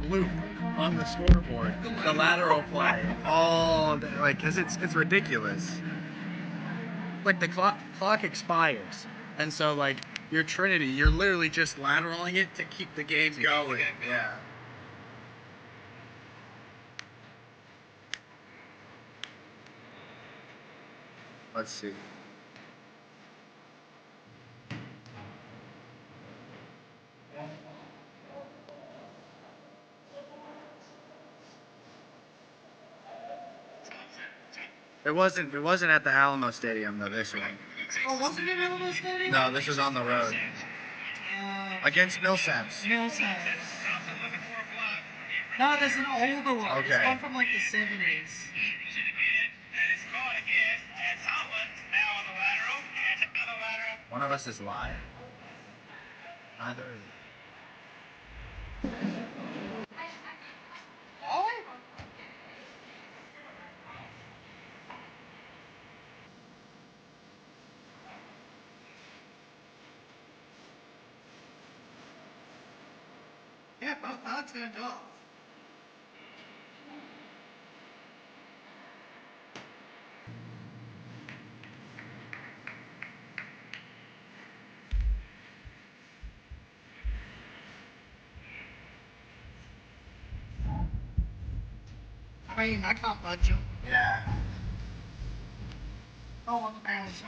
bloop on the scoreboard, the lateral play. Oh, like, cause it's ridiculous. Like the clock expires, and so like your Trinity, you're literally just lateraling it to keep the game going. Yeah. Let's see. It wasn't at the Alamo Stadium though. This one. Oh, wasn't it Alamo Stadium? No, this was on the road against Millsaps. Millsaps. No, there's an older one. Okay. It's one from like the 70s. One of us is live. Neither. Yeah, both parts turned off. I mean, I can't budge him. Yeah. Oh, I'm a bouncer.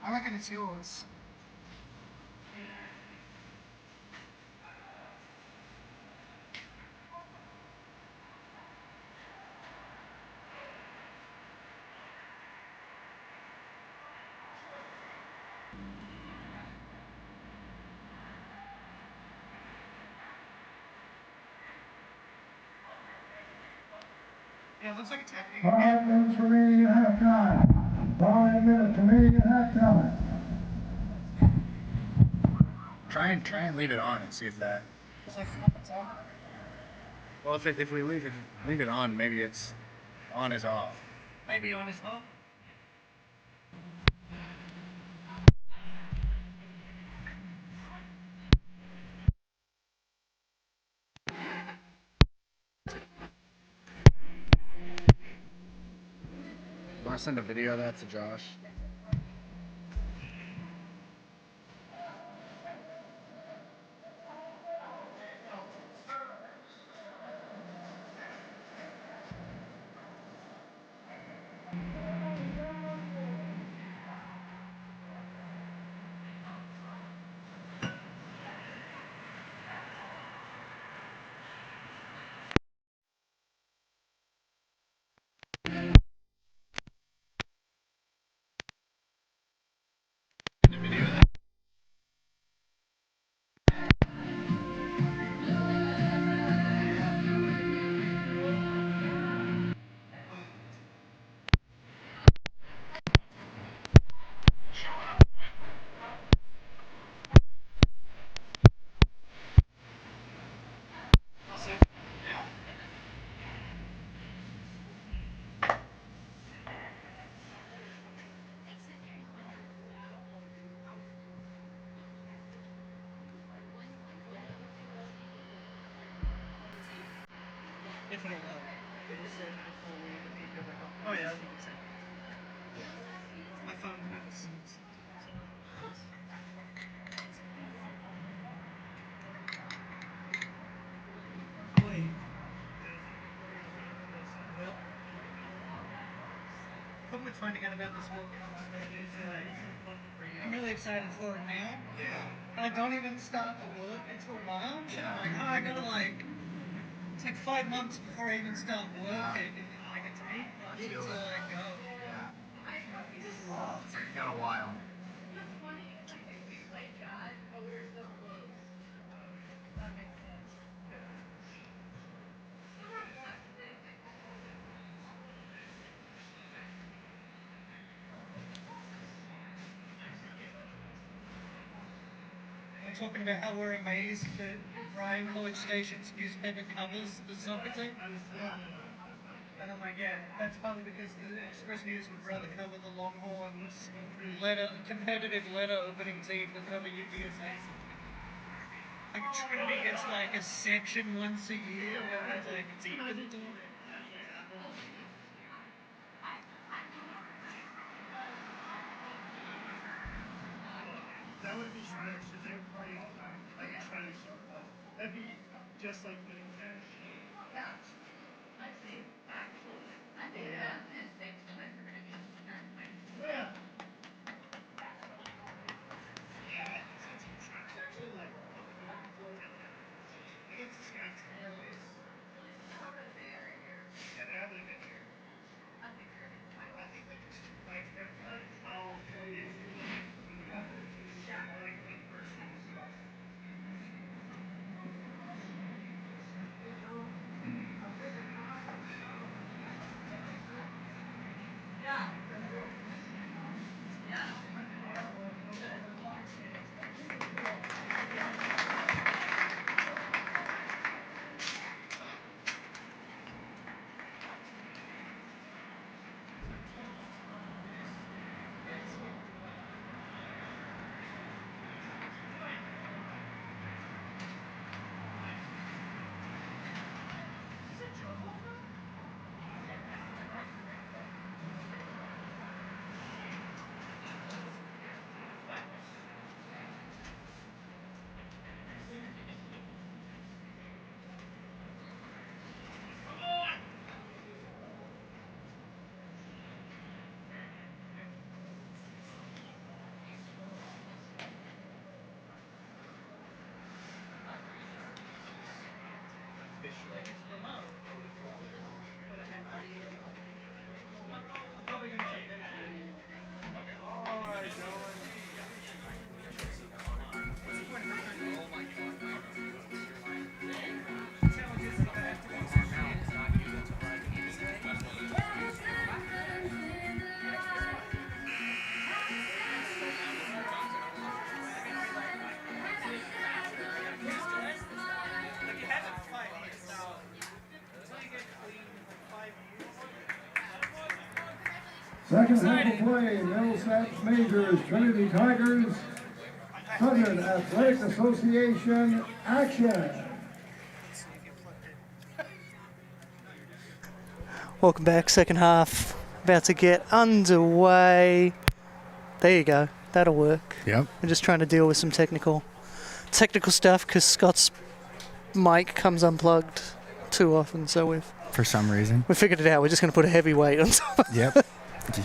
I reckon it's yours. Yeah, it looks like it's happening. 5 minutes remaining at halftime. 5 minutes remaining at halftime. Try and leave it on and see if that. It's like it's on. Well, if we leave it on, maybe it's on is off. Maybe on his own. You want to send a video of that to Josh? If it'll help. Oh yeah, I think it's it. My phone needs. Wait. Well, problem with finding out about this book is I'm really excited for it now. Yeah. I don't even start to work until March, and I'm like, oh, I gotta it's like 5 months before I even start working, and like it's 8 months until I go. Oh, so you got a while. We're talking about how we're amazed that Ryan Lloyd Station's newspaper covers the soccer team. And I'm like, yeah, that's probably because the Express News would rather cover the Longhorns competitive letter opening team than cover UTSA. Like Trinity gets like a section once a year where it's like it's equal to. That would be trash if they played like a trash Super Bowl. That'd be just like getting trash. Yeah. It's actually like against the Scots. Yeah, they're having a good year. I think they just like they're playing 12 plays. Like one person. Second half of play, Millsaps Majors, Trinity Tigers, Southern Athletic Association, action. Welcome back, second half. About to get underway. There you go. That'll work. Yep. We're just trying to deal with some technical stuff because Scott's mic comes unplugged too often, so For some reason. we figured it out. We're just going to put a heavy weight on top, Yep.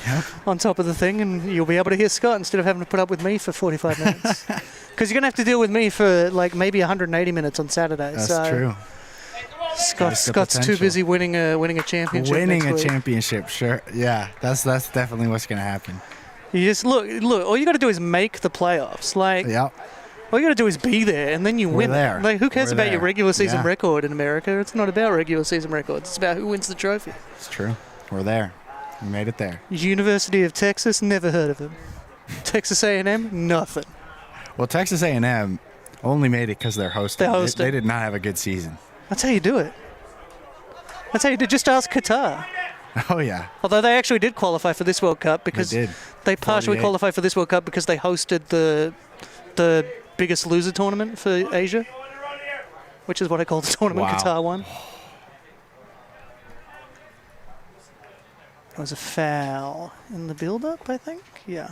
Yep. on top of the thing, and you'll be able to hear Scott instead of having to put up with me for 45 minutes. Because you're going to have to deal with me for like maybe 180 minutes on Saturday. That's so true. Scott's too potential. busy winning a championship. Winning next a week. championship, sure. Yeah, that's definitely what's going to happen. You just look. All you got to do is make the playoffs. Like, Yep. all you got to do is be there, and then you win. there. Like, who cares We're about your there. regular season Yeah. record in America? It's not about regular season records. It's about who wins the trophy. It's true. We're there. We made it there. University of Texas, never heard of him. Texas A&M, nothing. Well, Texas A&M only made it because they're hosting. They're hosting. They did not have a good season. That's how you do it. That's how you do. Just ask Qatar. Oh, yeah. Although they actually did qualify for this World Cup because They did. they partially 48. qualified for this World Cup because they hosted the biggest loser tournament for Asia, which is what I call the tournament Wow. Qatar won. It was a foul in the build-up, I think. Yeah.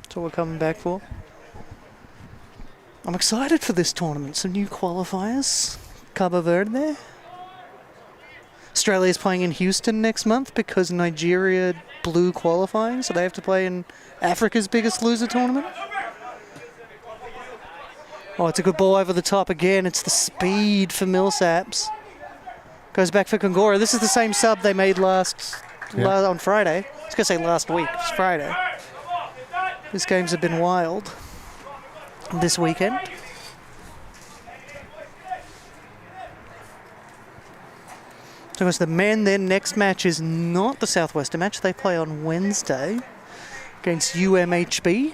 That's what we're coming back for. I'm excited for this tournament. Some new qualifiers. Cabo Verde. Australia's playing in Houston next month because Nigeria blew qualifying, so they have to play in Africa's biggest loser tournament. Oh, it's a good ball over the top again. It's the speed for Millsaps. Goes back for Kongora. This is the same sub they made on Friday. I was going to say last week. It's Friday. These games have been wild this weekend. So it's the men. Their next match is not the Southwestern match. They play on Wednesday against UMHB.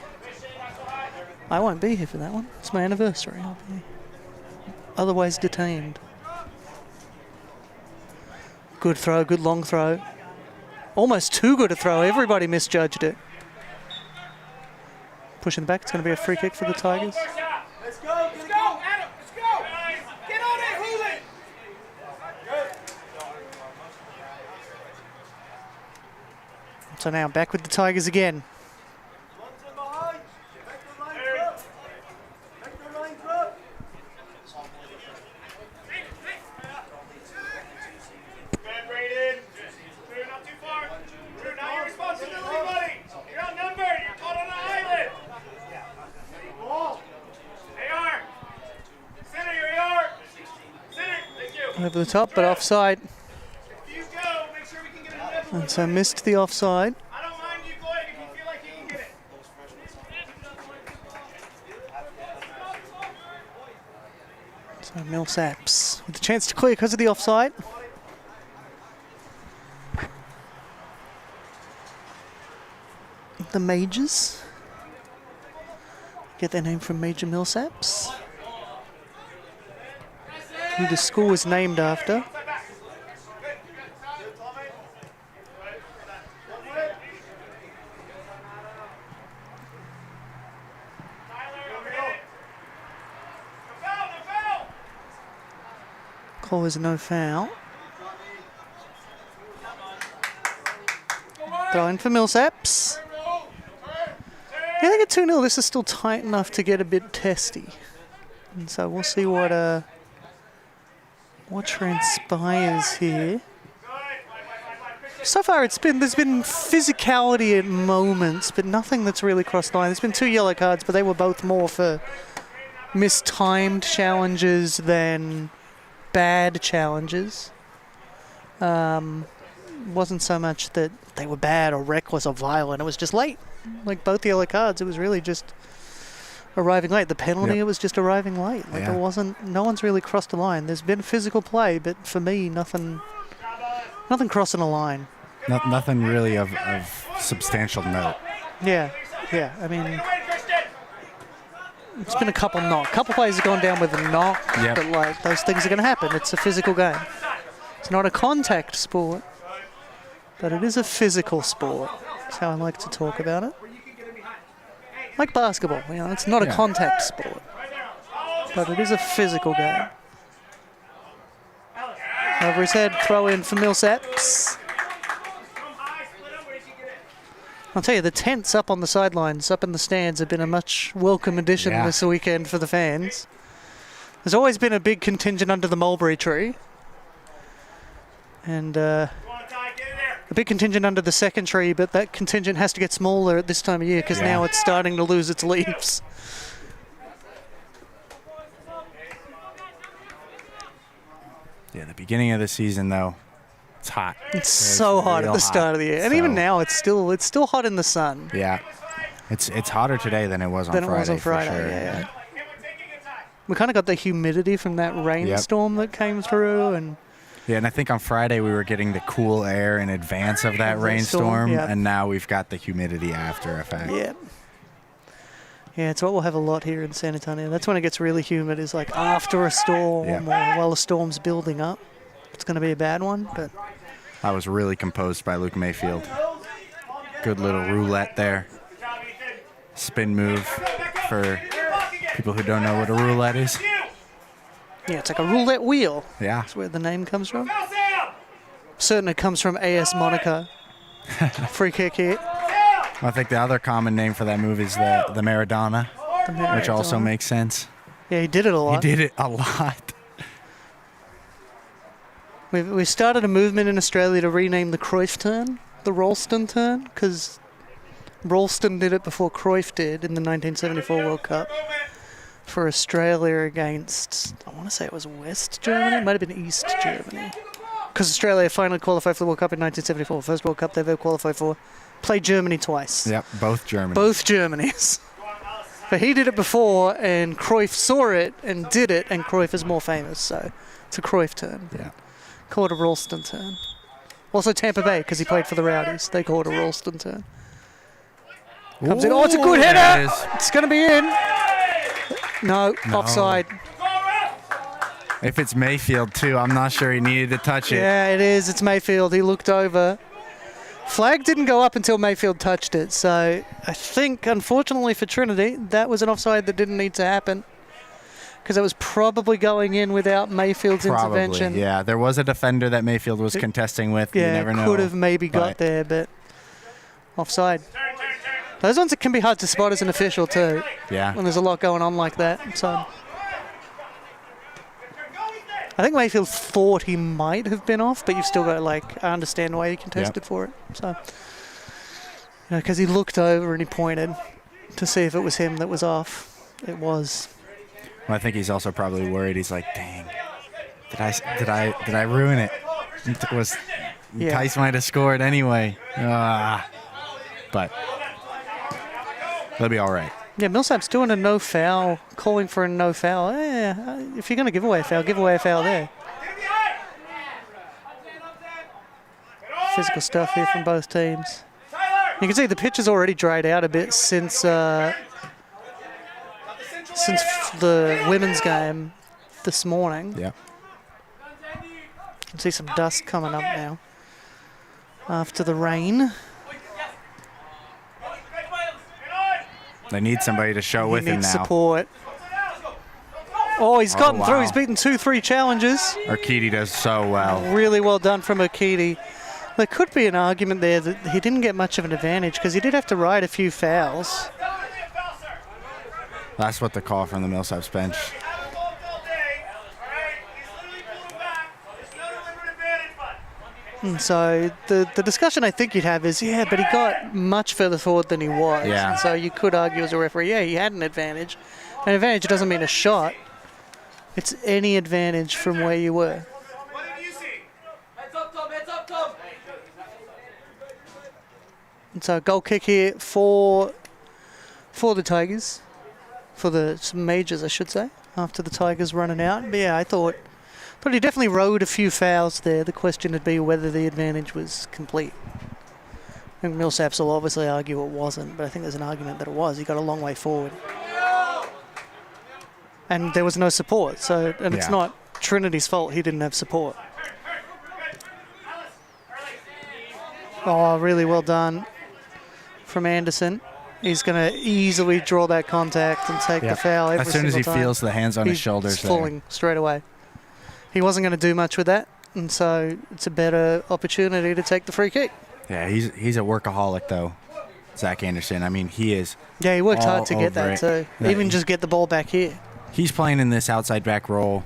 I won't be here for that one. It's my anniversary. I'll be otherwise detained. Good throw, good long throw. Almost too good a throw. Everybody misjudged it. Pushing back. It's going to be a free kick for the Tigers. Let's go, Adam, let's go. Get on it, Hoolan. So now back with the Tigers again. Over the top, but offside. And so missed the offside. I don't mind you going if you feel like you can get it. So Millsaps with a chance to clear because of the offside. The Majors get their name from Major Millsaps, who the school was named after. Call was no foul. Throwing for Millsaps. Yeah, they get 2-0. This is still tight enough to get a bit testy. And so we'll see what transpires here. So far there's been physicality at moments, but nothing that's really crossed the line. There's been 2 yellow cards, but they were both more for mistimed challenges than bad challenges. Wasn't so much that they were bad or reckless or violent. It was just late. Like both yellow cards, it was really just arriving late. The penalty, It was just arriving late. Like it wasn't. No one's really crossed the line. There's been physical play, but for me, nothing crossing a line. Nothing really of substantial note. Yeah. I mean, it's been a couple players have gone down with a knock, but like those things are going to happen. It's a physical game. It's not a contact sport, but it is a physical sport. That's how I like to talk about it. Like basketball, it's not a contact sport, but it is a physical game. Over his head, throw in for Millsaps. I'll tell you, the tents up on the sidelines, up in the stands, have been a much welcome addition this weekend for the fans. There's always been a big contingent under the mulberry tree. And a big contingent under the second tree, but that contingent has to get smaller at this time of year because now it's starting to lose its leaves. Yeah, the beginning of the season, though, it's hot. It's so hot at the start of the year. And even now, it's still hot in the sun. Yeah. It's hotter today than it was on Friday. Than it was on Friday, for sure. yeah. We kind of got the humidity from that rainstorm that came through. And I think on Friday we were getting the cool air in advance of that rainstorm, and now we've got the humidity after effect. Yeah, it's what we'll have a lot here in San Antonio. That's when it gets really humid, is like after a storm or while a storm's building up. It's going to be a bad one, but I was really composed by Luke Mayfield. Good little roulette there. Spin move for people who don't know what a roulette is. Yeah, it's like a roulette wheel. Yeah. That's where the name comes from. Certain it comes from AS Monaco. Free kick here. I think the other common name for that move is the Maradona, which also makes sense. Yeah, he did it a lot. He did it a lot. We started a movement in Australia to rename the Cruyff turn the Ralston turn, because Ralston did it before Cruyff did in the 1974 World Cup for Australia against, I want to say it was West Germany, it might have been East Germany. Because Australia finally qualified for the World Cup in 1974, first World Cup they've ever qualified for. Played Germany twice. Yep, both Germany. Both Germanys. But he did it before, and Cruyff saw it and did it, and Cruyff is more famous, so it's a Cruyff turn. Yeah. Call it a Ralston turn. Also Tampa Bay, because he played for the Rowdies. They call it a Ralston turn. Comes in. Oh, it's a good header! It's going to be in. No, offside. If it's Mayfield, too, I'm not sure he needed to touch it. Yeah, it is. It's Mayfield. He looked over. Flag didn't go up until Mayfield touched it. So I think, unfortunately for Trinity, that was an offside that didn't need to happen, because it was probably going in without Mayfield's intervention. Yeah. There was a defender that Mayfield was contesting with. Yeah, you never know. could have maybe got there, but offside. Those ones that can be hard to spot as an official too. Yeah. When there's a lot going on like that. So I think Mayfield thought he might have been off, but you've still got, like, I understand why he contested for it. So, because he looked over and he pointed to see if it was him that was off. It was. Well, I think he's also probably worried. He's like, dang, did I ruin it? Tice might have scored anyway. But they'll be all right. Yeah, Millsaps doing a no foul, calling for a no foul. If you're going to give away a foul there. Physical stuff here from both teams. You can see the pitch has already dried out a bit since the women's game this morning. Yeah. You can see some dust coming up now after the rain. They need somebody to show with him now. Support. Oh, he's gotten through. He's beaten 2-3 challenges. Urquidy does so well. Really well done from Urquidy. There could be an argument there that he didn't get much of an advantage, because he did have to ride a few fouls. That's what the call from the Millsaps bench. And so the discussion I think you'd have is, but he got much further forward than he was. Yeah. And so you could argue as a referee, he had an advantage. An advantage doesn't mean a shot. It's any advantage from where you were. What did you see? Heads up, Tom. Heads up, Tom. And so goal kick here for the Tigers. For the Majors, I should say, after the Tigers running out. But yeah, I thought he definitely rode a few fouls there. The question would be whether the advantage was complete. I think Millsaps will obviously argue it wasn't, but I think there's an argument that it was. He got a long way forward. And there was no support, so it's not Trinity's fault he didn't have support. Oh, really well done from Anderson. He's going to easily draw that contact and take the foul every single time. As soon as he time. feels the hands on his shoulders He's falling straight away. He wasn't going to do much with that, and so it's a better opportunity to take the free kick. Yeah, he's a workaholic, though, Zach Anderson. I mean, he is. Yeah, he worked hard to get that, too. Yeah, even just get the ball back here. He's playing in this outside back role.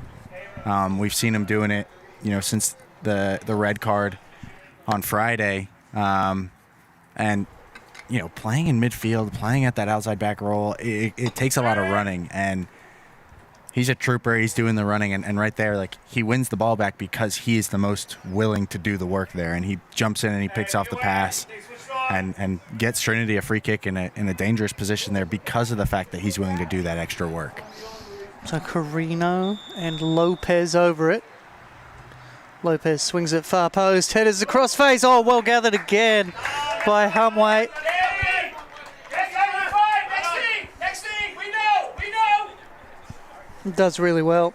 We've seen him doing it, since the red card on Friday. And, playing in midfield, playing at that outside back role, it takes a lot of running. And he's a trooper. He's doing the running. And right there, he wins the ball back because he is the most willing to do the work there. And he jumps in and he picks off the pass and gets Trinity a free kick in a dangerous position there because of the fact that he's willing to do that extra work. So Carino and Lopez over it. Lopez swings it far post, headers across face. Oh, well gathered again by Humway. Next thing, we know. Does really well.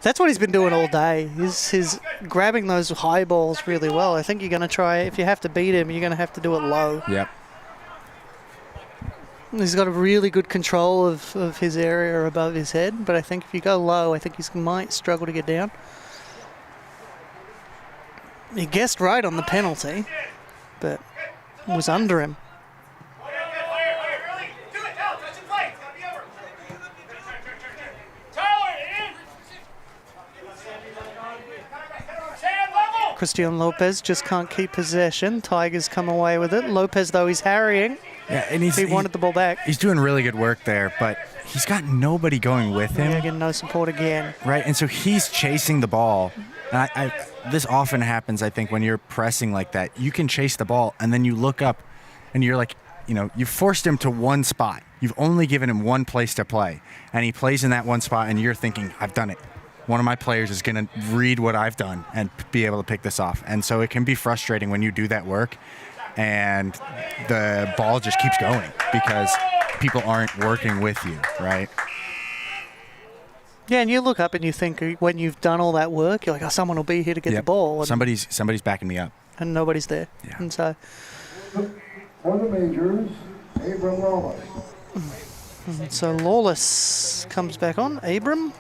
That's what he's been doing all day. He's grabbing those high balls really well. I think you're going to try, if you have to beat him, you're going to have to do it low. Yep. He's got a really good control of his area above his head, but I think if you go low, I think he might struggle to get down. He guessed right on the penalty, but was under him. Christian Lopez just can't keep possession. Tigers come away with it. Lopez, though, he's harrying. Yeah, and he wanted the ball back. He's doing really good work there, but he's got nobody going with him. Yeah, again, no support again. Right, and so he's chasing the ball. And this often happens, I think, when you're pressing like that. You can chase the ball, and then you look up, and you're like, you forced him to one spot. You've only given him one place to play, and he plays in that one spot, and you're thinking, I've done it. One of my players is going to read what I've done and be able to pick this off. And so it can be frustrating when you do that work and the ball just keeps going because people aren't working with you, right? Yeah, and you look up and you think when you've done all that work, you're like, oh, someone will be here to get the ball. And somebody's backing me up. And nobody's there. Yeah. And so For the majors, Abram Lawless. And so Lawless comes back on. Abram.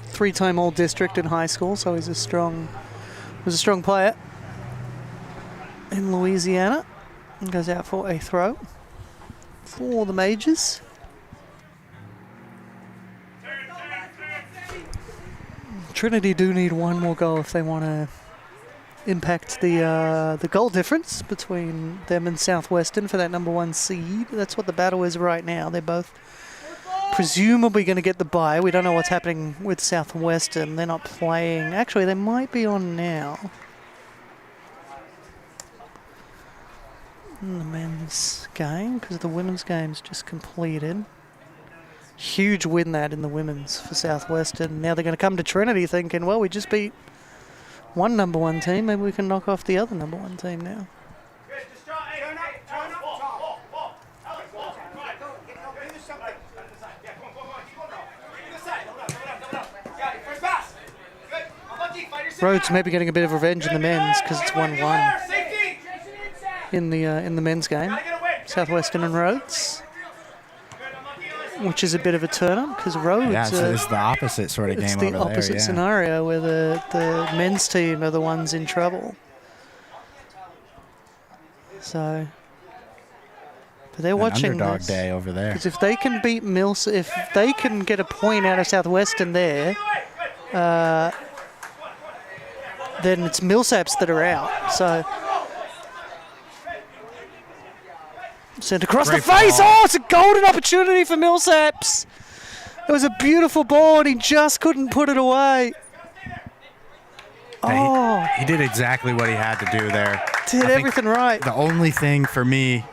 Three-time All-District in high school, so he's was a strong player in Louisiana. And goes out for a throw for the majors. Trinity do need one more goal if they want to impact the goal difference between them and Southwestern for that #1 seed. That's what the battle is right now. They're both presumably going to get the bye. We don't know what's happening with Southwestern. They're not playing. Actually, they might be on now. In the men's game, because the women's game's just completed. Huge win that in the women's for Southwestern. Now they're going to come to Trinity thinking, well, we just beat one #1 team. Maybe we can knock off the other #1 team now. Rhodes maybe getting a bit of revenge in the men's because it's 1-1 in the men's game. Southwestern and Rhodes, which is a bit of a turn-up because Rhodes. Yeah, so it's the opposite sort of game over there. It's the opposite scenario where the men's team are the ones in trouble. So, but they're watching underdog this. Day over there. Because if they can beat if they can get a point out of Southwestern there, then it's Millsaps that are out. So sent across the face. Oh, it's a golden opportunity for Millsaps. It was a beautiful ball, and he just couldn't put it away. Yeah, he did exactly what he had to do there. Did everything right. The only thing for me,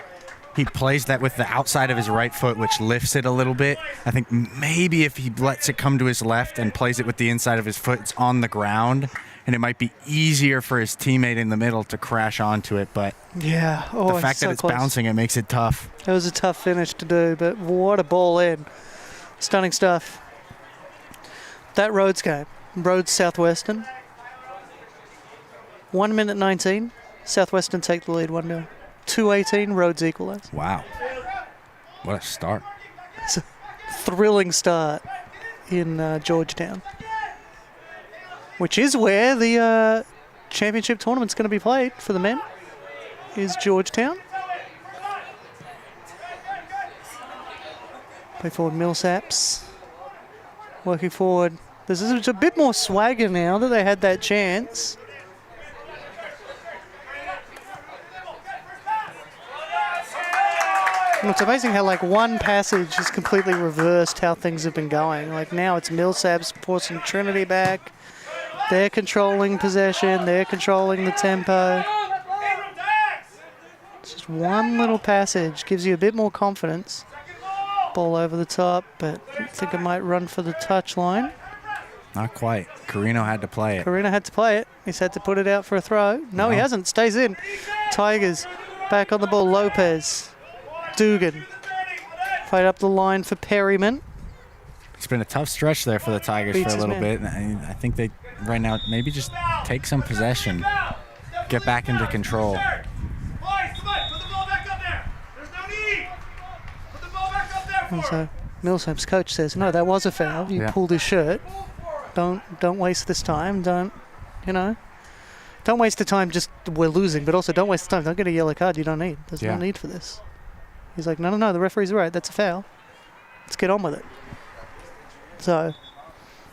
he plays that with the outside of his right foot, which lifts it a little bit. I think maybe if he lets it come to his left and plays it with the inside of his foot, it's on the ground, and it might be easier for his teammate in the middle to crash onto it. But yeah, the fact that it's bouncing, it makes it tough. It was a tough finish to do, but what a ball in. Stunning stuff. That Rhodes game, Rhodes Southwestern. 1 minute 19, Southwestern take the lead 1-0. 2:18, Rhodes equalize. Wow. What a start. It's a thrilling start in Georgetown, which is where the championship tournament's going to be played for the men, is Georgetown. Play forward Millsaps. Working forward. There's a bit more swagger now that they had that chance. And it's amazing how one passage has completely reversed how things have been going. Now it's Millsaps forcing Trinity back. They're controlling possession. They're controlling the tempo. It's just one little passage. Gives you a bit more confidence. Ball over the top, but I think it might run for the touchline. Not quite. Carino had to play it. Carino had to play it. He's had to put it out for a throw. No, he hasn't. Stays in. Tigers back on the ball. Lopez. Dugan. Fight up the line for Perryman. It's been a tough stretch there for the Tigers Beats for a little bit. And I think they, right now, maybe just take some possession. Get back into control. And so Millsaps' coach says, no, that was a foul. You pulled his shirt. Don't waste this time. Don't waste the time just we're losing, but also don't waste the time. Don't get a yellow card you don't need. There's no need for this. He's like, no, the referee's right. That's a foul. Let's get on with it. So,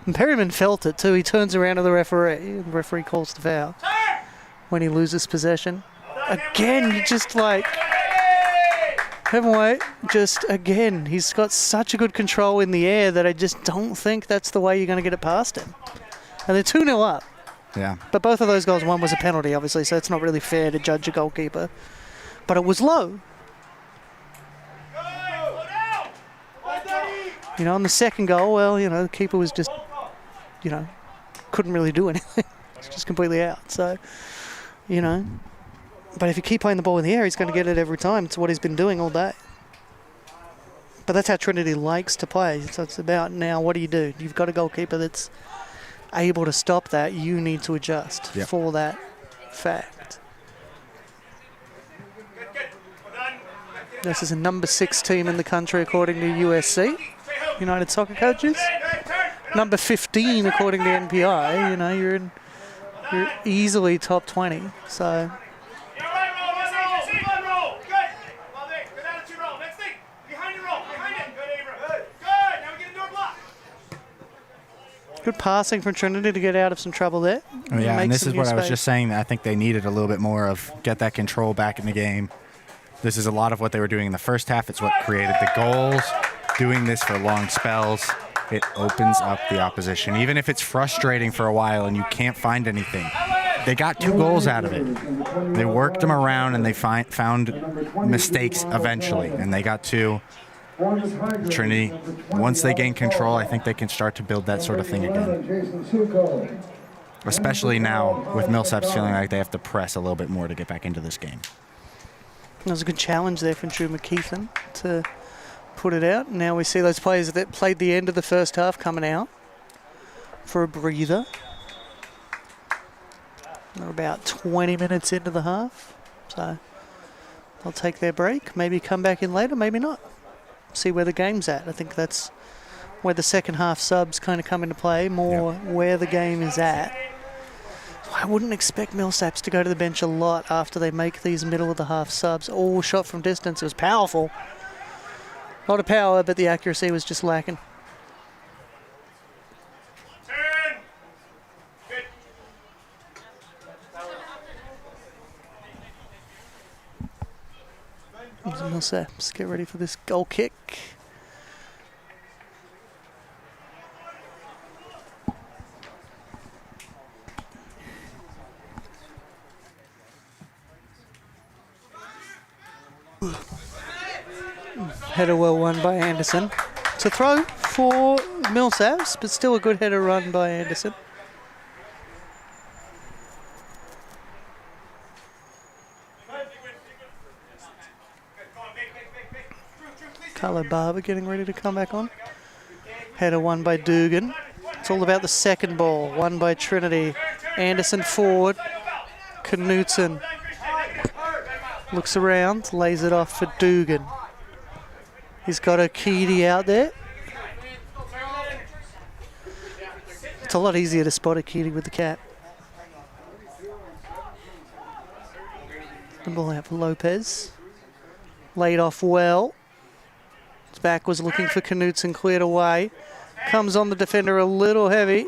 and Perryman felt it too. He turns around to the referee, and the referee calls the foul when he loses possession. Again, you just like, Heavyweight, just again, he's got such a good control in the air that I just don't think that's the way you're going to get it past him. And they're 2-0 up. Yeah. But both of those goals, one was a penalty, obviously, so it's not really fair to judge a goalkeeper. But it was low. On the second goal, well, the keeper was just, couldn't really do anything. It's just completely out. So, but if you keep playing the ball in the air, he's going to get it every time. It's what he's been doing all day. But that's how Trinity likes to play. So it's about now, what do? You've got a goalkeeper that's able to stop that. You need to adjust for that fact. This is a number 6 team in the country according to USC, United Soccer Coaches. Number 15 according to NPI. You're easily top 20. So. Good passing from Trinity to get out of some trouble there. Oh, yeah, and this is what I was just saying. I think they needed a little bit more of get that control back in the game. This is a lot of what they were doing in the first half. It's what created the goals. Doing this for long spells, it opens up the opposition. Even if it's frustrating for a while and you can't find anything. They got 2 goals out of it. They worked them around and they found mistakes eventually, and they got 2. Trinity, once they gain control, I think they can start to build that sort of thing again. Especially now with Millsaps feeling like they have to press a little bit more to get back into this game. That was a good challenge there from Drew McKeithen to put it out. Now we see those players that played the end of the first half coming out for a breather. They're about 20 minutes into the half, so they'll take their break, maybe come back in later, maybe not. See where the game's at. I think that's where the second half subs kind of come into play, more where the game is at. I wouldn't expect Millsaps to go to the bench a lot after they make these middle of the half subs. All shot from distance. It was powerful. A lot of power, but the accuracy was just lacking. Millsaps get ready for this goal kick. Header well won by Anderson. It's a throw for Millsaps, but still a good header run by Anderson. Carlo Barber getting ready to come back on. Header won by Dugan. It's all about the second ball, won by Trinity. Anderson forward. Knutson looks around, lays it off for Dugan. He's got a Keedy out there. It's a lot easier to spot a Keedy with the cap. The ball out for Lopez. Laid off well. His back was looking for Knutson, cleared away. Comes on the defender a little heavy.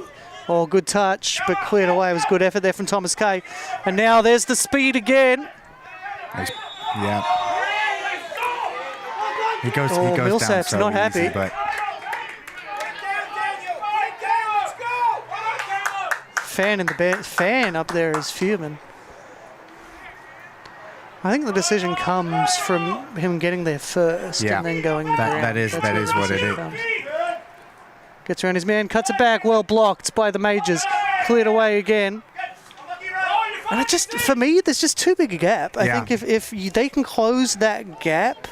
Oh, good touch, but cleared away. It was good effort there from Thomas Kay. And now there's the speed again. Yeah. He goes Millsaps down so not happy. easy, but Fan up there is fuming. I think the decision comes from him getting there first and then going to the ground. That is what it is. Gets around his man, cuts it back, well blocked by the Majors. Cleared away again. And for me, there's just too big a gap. I think if they can close that gap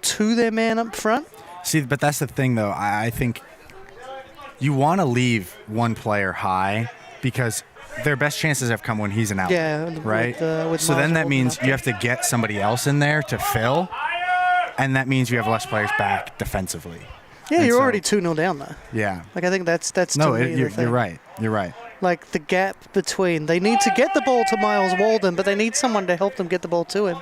to their man up front. See, but that's the thing, though. I think you want to leave one player high because their best chances have come when he's an outlet, right? With so then that means you have to get somebody else in there to fill. and that means you have less players back defensively. Yeah, And you're so- already 2-0 down though. Yeah. Like I think that's No, to me the you're thing. right. You're right. Like the gap between, they need to get the ball to Miles Walden, but they need someone to help them get the ball to him.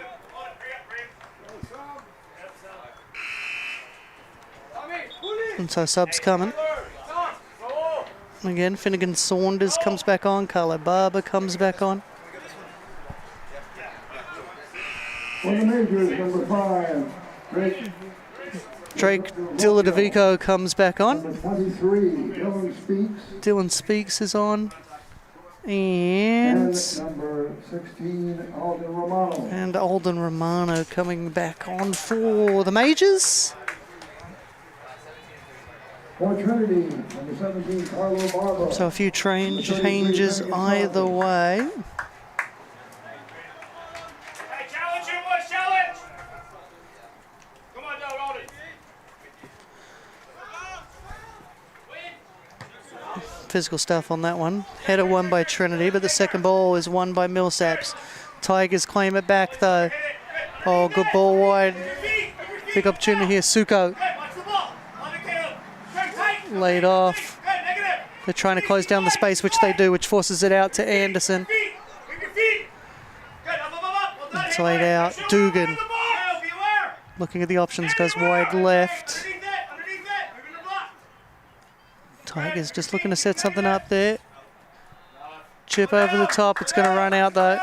And so subs coming. Again, Finnegan Saunders comes back on, Carlo Barber comes back on. For the majors, number 5, Drake Dilladovico comes back on. number 23, Dylan Speaks, Dylan Speaks is on. and And number 16, Alden Romano. Alden Romano coming back on for the majors. For Trinity, number 17, Carlo Barber. So a few changes either way. Hey, challenge you, boys, challenge! Come on, no, hold it. Physical stuff on that one. Header won by Trinity, but the second ball is won by Millsaps. Tigers claim it back though. Oh, good ball wide. Big opportunity here. Suko Hey, watch the ball. On the kill. Turn tight. laid off. Good, negative. They're trying to close down the space, which they do, which forces it out to Anderson. Feet. Move your feet. Good, up. Well done. It's Hey, laid boy. out. Shoot, Dugan move the ball. Beware. looking at the options, goes wide left. Underneath it. Underneath it. Moving the block. Tigers just looking to set something up there. Chip over the top. It's going to run out though.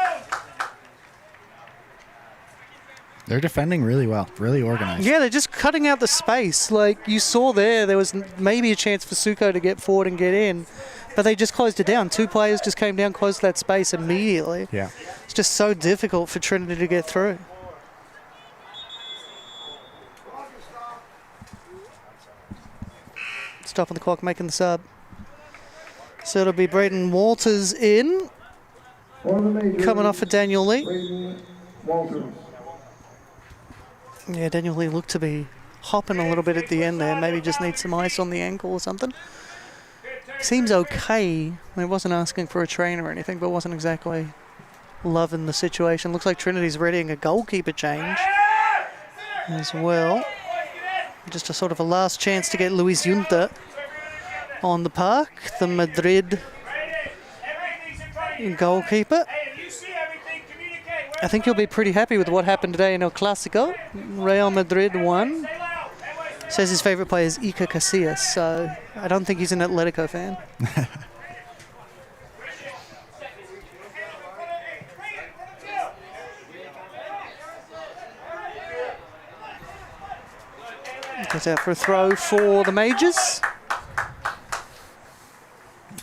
They're defending really well, really organized. Yeah, they're just cutting out the space. Like you saw there was maybe a chance for Suko to get forward and get in, but they just closed it down. Two players just came down, closed that space immediately. Yeah. It's just so difficult for Trinity to get through. Stopping the clock, making the sub. So it'll be Braden Walters in, For the majors, coming off for Daniel Lee. Braden Walters. Yeah, Daniel Lee looked to be hopping a little bit at the end there. Maybe just needs some ice on the ankle or something. Seems okay. I wasn't asking for a train or anything, but wasn't exactly loving the situation. Looks like Trinity's readying a goalkeeper change as well. Just a sort of a last chance to get Luis Junta on the park, the Madrid goalkeeper. I think he'll be pretty happy with what happened today in El Clásico. Real Madrid won. Says his favourite player is Iker Casillas, so I don't think he's an Atletico fan. Goes out for a throw for the Majors.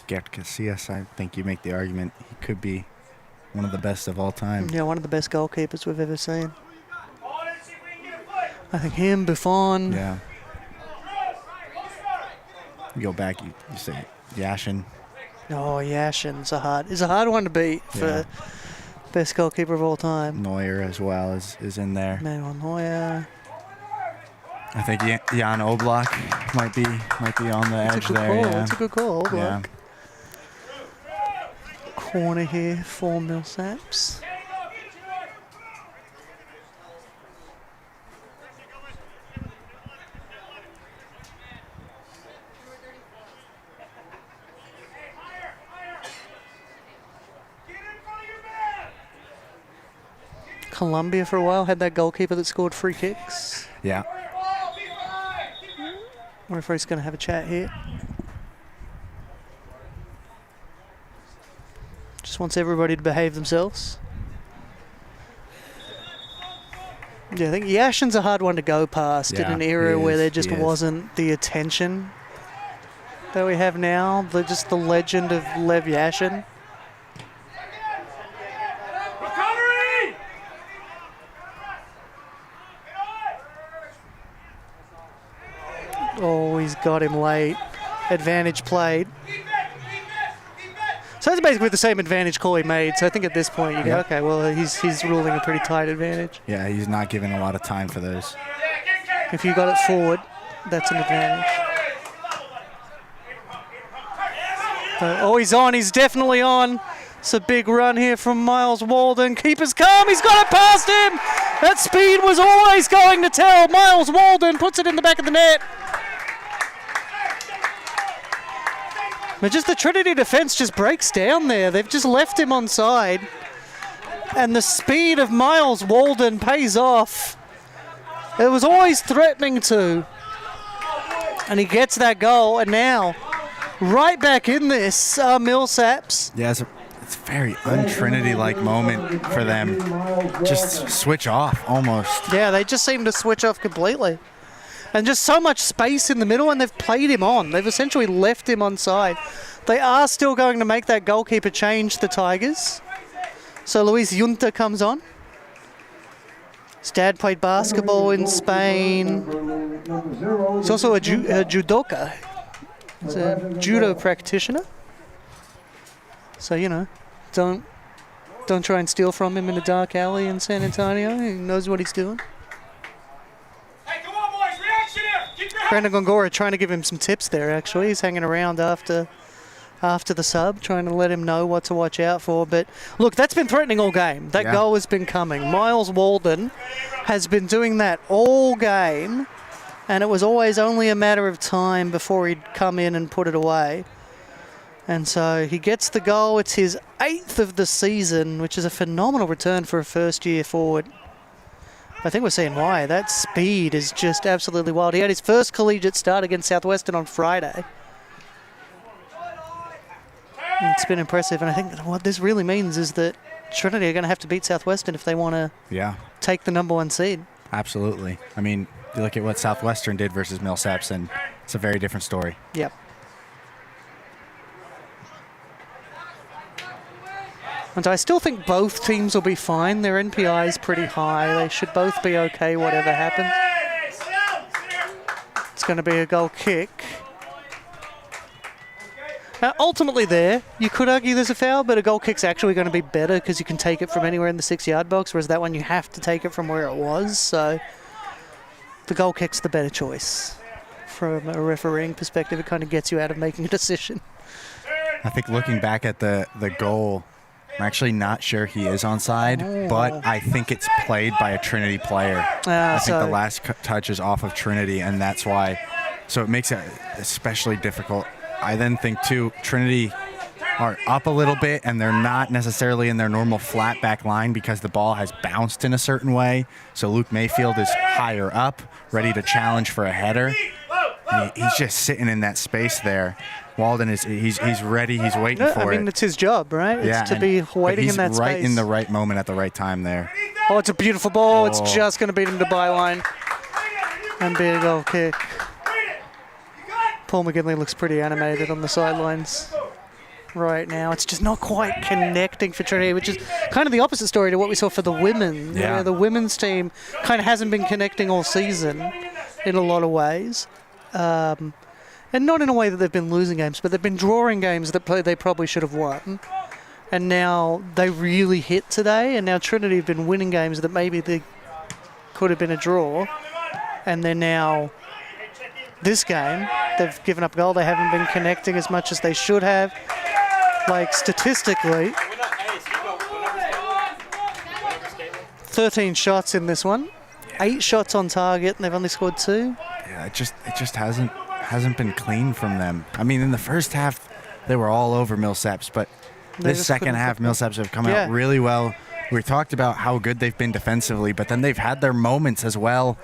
Gert Casillas, I think you make the argument he could be one of the best of all time. Yeah, one of the best goalkeepers we've ever seen. I think him, Buffon. Yeah. You go back, you say Yashin. Oh, Yashin's is a hard one to beat for best goalkeeper of all time. Neuer as well is in there. Manuel Neuer. I think Jan Oblak might be on the edge That's a good there. call. Yeah. That's a good call. Oblak. Yeah. Corner here for Millsaps. Colombia for a while had that goalkeeper that scored free kicks. Yeah. Referee's going to have a chat here. Just wants everybody to behave themselves. Yeah, I think Yashin's a hard one to go past in Yeah, an era he where is, there just he is. wasn't the attention that we have now. Just the legend of Lev Yashin. Recovery! Oh, he's got him late. Advantage played. So it's basically the same advantage call he made. So I think at this point you go, Yeah. okay, well he's ruling a pretty tight advantage. Yeah, he's not giving a lot of time for those. If you got it forward, that's an advantage. Oh, he's on. He's definitely on. It's a big run here from Miles Walden. Keeper's calm. He's got it past him. That speed was always going to tell. Miles Walden puts it in the back of the net. But just the Trinity defense just breaks down there. They've just left him onside. And the speed of Miles Walden pays off. It was always threatening to. And he gets that goal. And now, right back in this, Millsaps. Yeah, it's a very un-Trinity-like moment for them. Just switch off, almost. Yeah, they just seem to switch off completely. And just so much space in the middle, and they've played him on. They've essentially left him onside. They are still going to make that goalkeeper change, the Tigers. So Luis Junta comes on. His dad played basketball in Spain. He's also a judoka. He's a judo practitioner. So, you know, don't try and steal from him in a dark alley in San Antonio. He knows what he's doing. Hey, come on, boys. Reaction here. Keep your head. Brandon Gongora trying to give him some tips there, actually. He's hanging around after the sub, trying to let him know what to watch out for. But, look, that's been threatening all game. That goal has been coming. Miles Walden has been doing that all game, and it was always only a matter of time before he'd come in and put it away. And so he gets the goal. It's his 8th of the season, which is a phenomenal return for a first-year forward. I think we're seeing why. That speed is just absolutely wild. He had his first collegiate start against Southwestern on Friday. It's been impressive, and I think what this really means is that Trinity are going to have to beat Southwestern if they want to take the #1 seed. Absolutely. I mean, you look at what Southwestern did versus Millsaps, and it's a very different story. Yep. And I still think both teams will be fine. Their NPI is pretty high. They should both be okay, whatever happens. Hey, sit down. Sit here. It's going to be a goal kick. Now, ultimately there, you could argue there's a foul, but a goal kick's actually going to be better because you can take it from anywhere in the 6-yard box, whereas that one you have to take it from where it was. So the goal kick's the better choice. From a refereeing perspective, it kind of gets you out of making a decision. I think looking back at the goal, I'm actually not sure he is onside, but I think it's played by a Trinity player. I think the last touch is off of Trinity, and that's why. So it makes it especially difficult. I then think, too, Trinity are up a little bit, and they're not necessarily in their normal flat back line because the ball has bounced in a certain way. So Luke Mayfield is higher up, ready to challenge for a header. And he's just sitting in that space there. Walden he's ready. He's waiting for it. I mean, it's his job, right? Yeah, it's to be waiting in that he's right space. in the right moment at the right time there. Oh, it's a beautiful ball. It's just going to beat him to byline and be a goal kick. Paul McGinley looks pretty animated on the sidelines right now. It's just not quite connecting for Trinity, which is kind of the opposite story to what we saw for the women. Yeah. You know, the women's team kind of hasn't been connecting all season in a lot of ways. And not in a way that they've been losing games, but they've been drawing games that they probably should have won. And now they really hit today, and now Trinity have been winning games that maybe they could have been a draw. And they're now, this game, they've given up a goal. They haven't been connecting as much as they should have. Like, statistically, 13 shots in this one. 8 shots on target, and they've only scored 2. Yeah, it just hasn't been clean from them. I mean, in the first half, they were all over Millsaps, but this second half, Millsaps have come out really well. We talked about how good they've been defensively, but then they've had their moments as well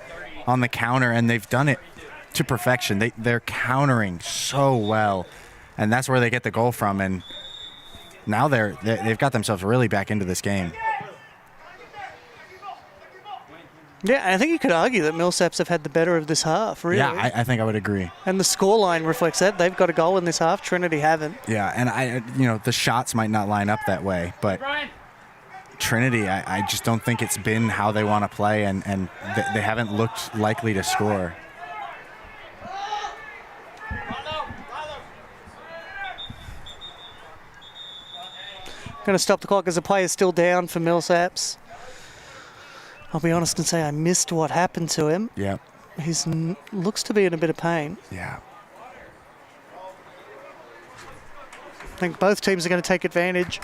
on the counter, and they've done it to perfection. They're countering so well, and that's where they get the goal from. And now they've got themselves really back into this game. Yeah, I think you could argue that Millsaps have had the better of this half, really. Yeah, I think I would agree. And the scoreline reflects that. They've got a goal in this half. Trinity haven't. Yeah, and the shots might not line up that way, but Trinity, I just don't think it's been how they want to play, and they haven't looked likely to score. Going to stop the clock as the play is still down for Millsaps. I'll be honest and say I missed what happened to him. Yeah. He looks to be in a bit of pain. Yeah. I think both teams are going to take advantage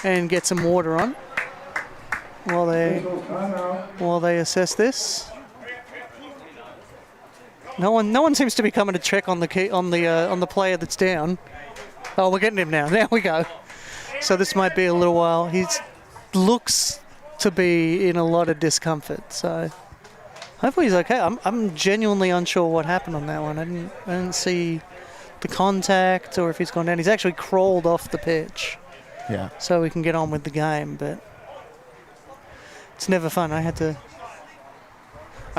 and get some water on. while they Officials timeout. while they assess this. No one seems to be coming to check on the player that's down. Oh, we're getting him now. There we go. So this might be a little while. He looks to be in a lot of discomfort. So hopefully he's okay. I'm genuinely unsure what happened on that one. I didn't see the contact or if he's gone down. He's actually crawled off the pitch. Yeah. So we can get on with the game, but it's never fun. I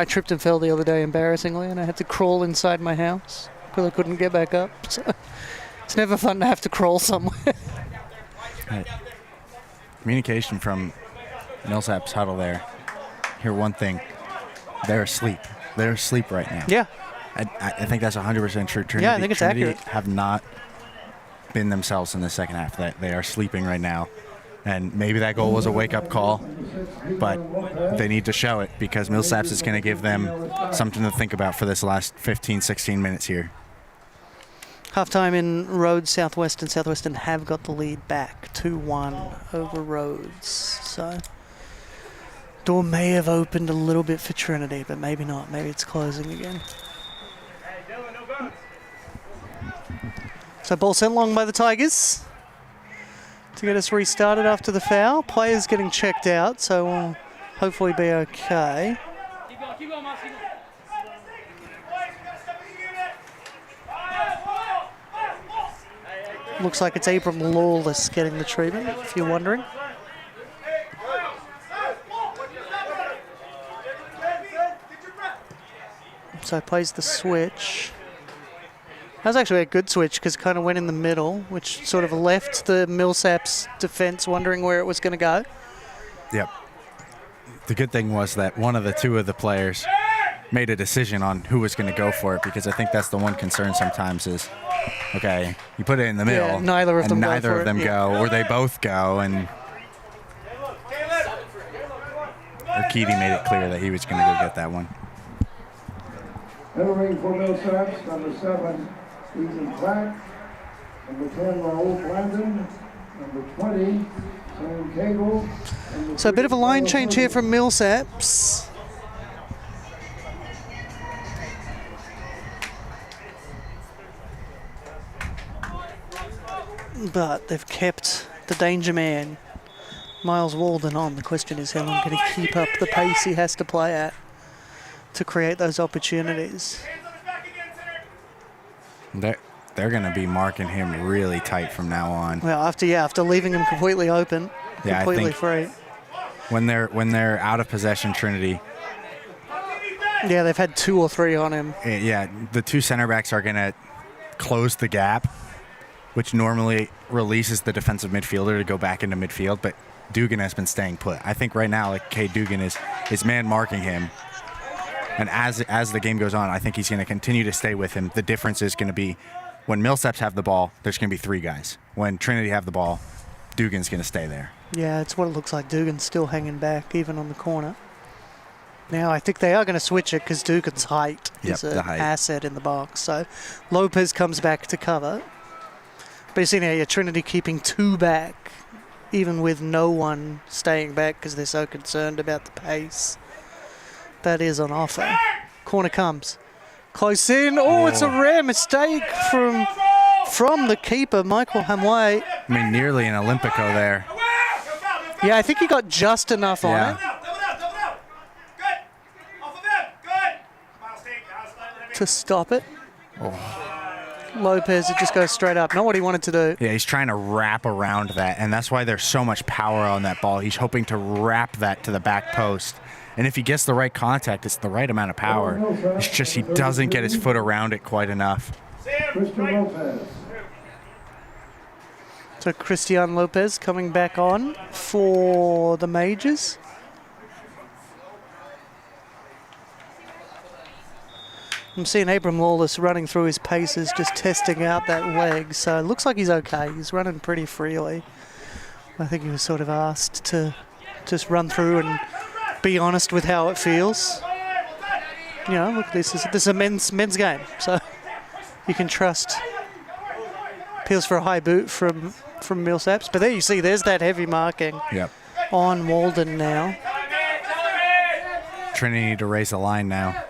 tripped and fell the other day embarrassingly, and I had to crawl inside my house because I couldn't get back up. So it's never fun to have to crawl somewhere. Right. Communication from Millsaps huddle there. Hear one thing. They're asleep. They're asleep right now. Yeah. I think that's 100% true. Trinity, Yeah, I think it's Trinity accurate. have not been themselves in the second half. They are sleeping right now. And maybe that goal was a wake-up call, but they need to show it because Millsaps is going to give them something to think about for this last 15, 16 minutes here. Halftime in Rhodes, Southwestern. Southwestern have got the lead back 2-1 over Rhodes. So door may have opened a little bit for Trinity, but maybe not. Maybe it's closing again. So ball sent long by the Tigers to get us restarted after the foul. Players getting checked out, so we'll hopefully be okay. Keep going, Moss. Looks like it's Abram Lawless getting the treatment, if you're wondering. So plays the switch. That was actually a good switch because it kind of went in the middle, which sort of left the Millsaps defense wondering where it was going to go. Yep. The good thing was that one of the two of the players made a decision on who was going to go for it, because I think that's the one concern sometimes is, okay, you put it in the middle, Yeah, neither of them go for it, go, or they both go, and Keaty made it clear that he was going to go get that one. Entering for Millsaps, number 7, Ethan Platt. Number 10, Raul Blandon. Number 20, Sam Cagle. So a bit of a line change here from Millsaps. But they've kept the danger man, Miles Walden, on. The question is how long can he keep up the pace he has to play at to create those opportunities. They're going to be marking him really tight from now on. Well, after leaving him completely open, Yeah, completely I think free. when they're out of possession, Trinity. Yeah, they've had 2 or 3 on him. Yeah, the two center backs are going to close the gap, which normally releases the defensive midfielder to go back into midfield, but Dugan has been staying put. I think right now, like, Cade Dugan is man marking him. And as the game goes on, I think he's going to continue to stay with him. The difference is going to be when Millsaps have the ball, there's going to be 3 guys. When Trinity have the ball, Dugan's going to stay there. Yeah, it's what it looks like. Dugan's still hanging back, even on the corner. Now, I think they are going to switch it because Dugan's height is an asset in the box. So Lopez comes back to cover. But you see now, Trinity keeping 2 back, even with no one staying back because they're so concerned about the pace. That is on offer. Corner comes. Close in. Oh, it's a rare mistake from the keeper, Michael Hamway. I mean, nearly an Olympico there. Yeah, I think he got just enough on it to stop it. Lopez, it just goes straight up. Not what he wanted to do. Yeah, he's trying to wrap around that, and that's why there's so much power on that ball. He's hoping to wrap that to the back post. And if he gets the right contact, it's the right amount of power. It's just he doesn't get his foot around it quite enough. Christian Lopez. So Christian Lopez coming back on for the Majors. I'm seeing Abram Lawless running through his paces, just testing out that leg. So it looks like he's okay. He's running pretty freely. I think he was sort of asked to just run through and be honest with how it feels. You know, look, this is a men's game, so you can trust. Appeals for a high boot from Millsaps, but there you see, there's that heavy marking. Yep. on Walden now. Trinity need to raise the line now.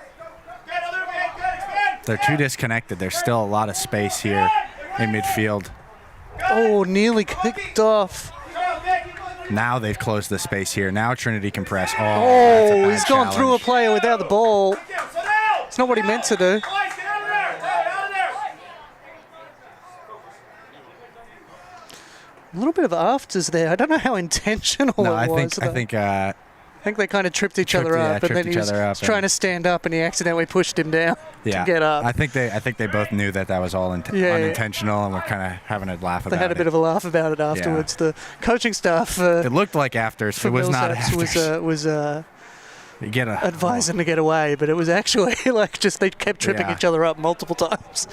They're too disconnected. There's still a lot of space here in midfield. Oh, nearly kicked off. Now they've closed the space here. Now Trinity can press. Oh, Oh, he's gone through a player without the ball. It's not what he meant to do. A little bit of afters there. I don't know how intentional No, it was. I think they kind of tripped each other up, and then he was trying to stand up, and he accidentally pushed him down to get up. I think they both knew that was all unintentional, and were kind of having a laugh about it. They had a bit of a laugh about it afterwards. The coaching staff. It looked like afters. It was not afters. Was advising Oh. to get away, but it was actually like just they kept tripping each other up multiple times.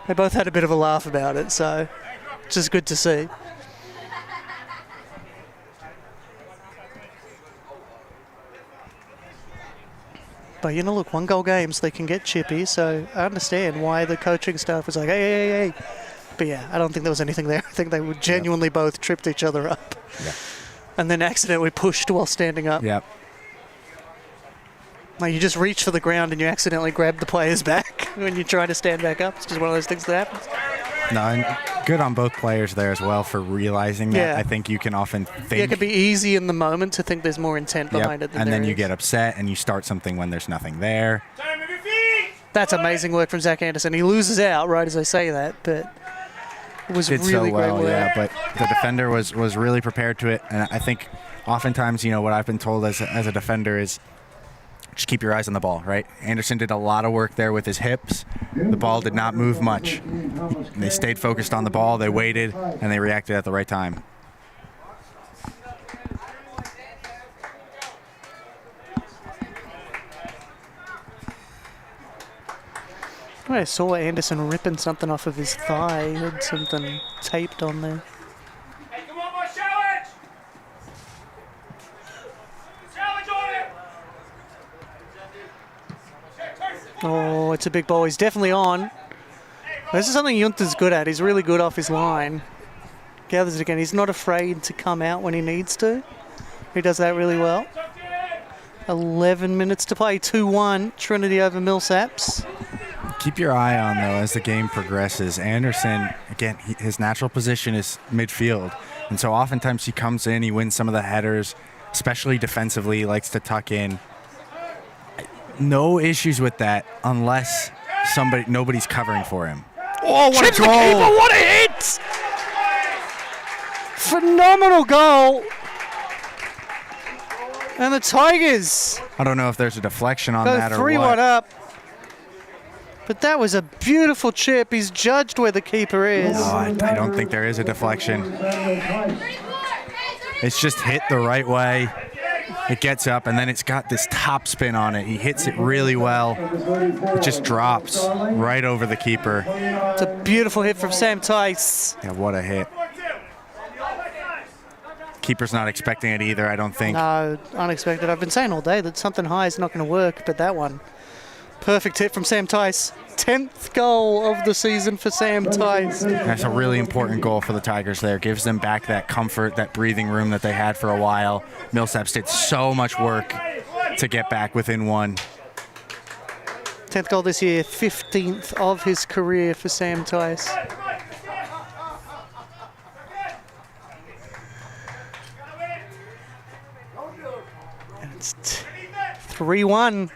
They both had a bit of a laugh about it, so it's just good to see. But, you know, look, 1-goal games, they can get chippy, so I understand why the coaching staff was like, hey. But, yeah, I don't think there was anything there. I think they would genuinely both tripped each other up. Yeah. And then accidentally pushed while standing up. Yep. Like, you just reach for the ground and you accidentally grab the player's back when you try to stand back up. It's just one of those things that happens. No, and good on both players there as well for realizing that. I think you can often think. Yeah, it can be easy in the moment to think there's more intent behind it than and then you is. get upset and you start something when there's nothing there. That's amazing work from Zach Anderson. He loses out right as I say that, but it was Did really so well, great work. yeah. But the defender was really prepared to it, and I think oftentimes, you know, what I've been told as a defender is just keep your eyes on the ball, right? Anderson did a lot of work there with his hips. The ball did not move much. They stayed focused on the ball, they waited, and they reacted at the right time. I saw Anderson ripping something off of his thigh. He had something taped on there. Hey, come on, boys, challenge! Challenge on it! Oh, it's a big ball. He's definitely on. This is something Junta's good at. He's really good off his line. Gathers it again. He's not afraid to come out when he needs to. He does that really well. 11 minutes to play. 2-1. Trinity over Millsaps. Keep your eye on, though, as the game progresses. Anderson, again, his natural position is midfield. And so oftentimes he comes in, he wins some of the headers, especially defensively, he likes to tuck in. No issues with that unless nobody's covering for him. Oh, what Chips a goal! the keeper, what a hit! Phenomenal goal. And the Tigers I don't know if there's a deflection on go that or 3-1 what. up. But that was a beautiful chip. He's judged where the keeper is. No, I don't think there is a deflection. It's just hit the right way. It gets up, and then it's got this top spin on it. He hits it really well. It just drops right over the keeper. It's a beautiful hit from Sam Tice. Yeah, what a hit. Keeper's not expecting it either, I don't think. No, unexpected. I've been saying all day that something high is not going to work, but that one. Perfect hit from Sam Tice. 10th goal of the season for Sam Tice. That's a really important goal for the Tigers there. Gives them back that comfort, that breathing room that they had for a while. Millsaps did so much work to get back within one. 10th goal this year, 15th of his career for Sam Tice. And it's 3-1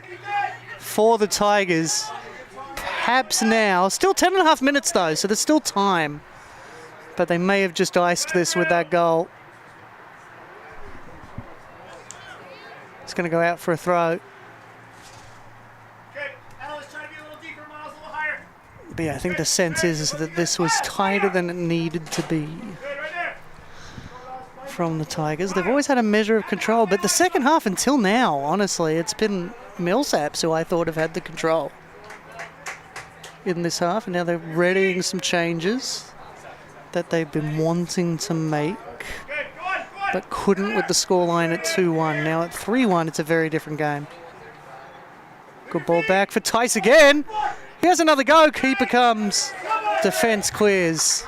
for the Tigers. Perhaps now, still 10.5 minutes though, so there's still time. But they may have just iced this with that goal. It's going to go out for a throw. Okay, Alice, try to be a little deeper, Miles, a little higher. But yeah, I think the sense is that this was tighter than it needed to be Good, right there. from the Tigers. They've always had a measure of control, but the second half until now, honestly, it's been Millsaps who I thought have had the control in this half, and now they're readying some changes that they've been wanting to make, Good, go on, go on. but couldn't with the scoreline at 2-1. Now at 3-1, it's a very different game. Good ball back for Tice again. Here's another go. Keeper comes. Defense clears.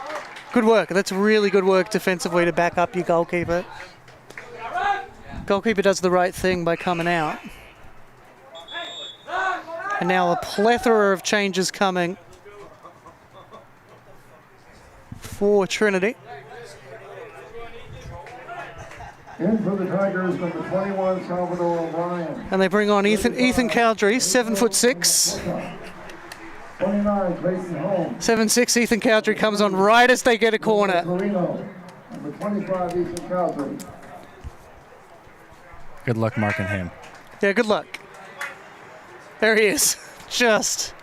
Good work. That's really good work defensively to back up your goalkeeper. Goalkeeper does the right thing by coming out. And now a plethora of changes coming for Trinity. In for the Tigers, number 21, Salvador O'Brien. And they bring on Ethan Cowdrey, 7'6". 29, Clayton Holmes. 7'6", Ethan Cowdrey comes on right as they get a corner. Marino. Number 25, Ethan Cowdrey. Good luck marking him. Yeah, good luck. There he is. Just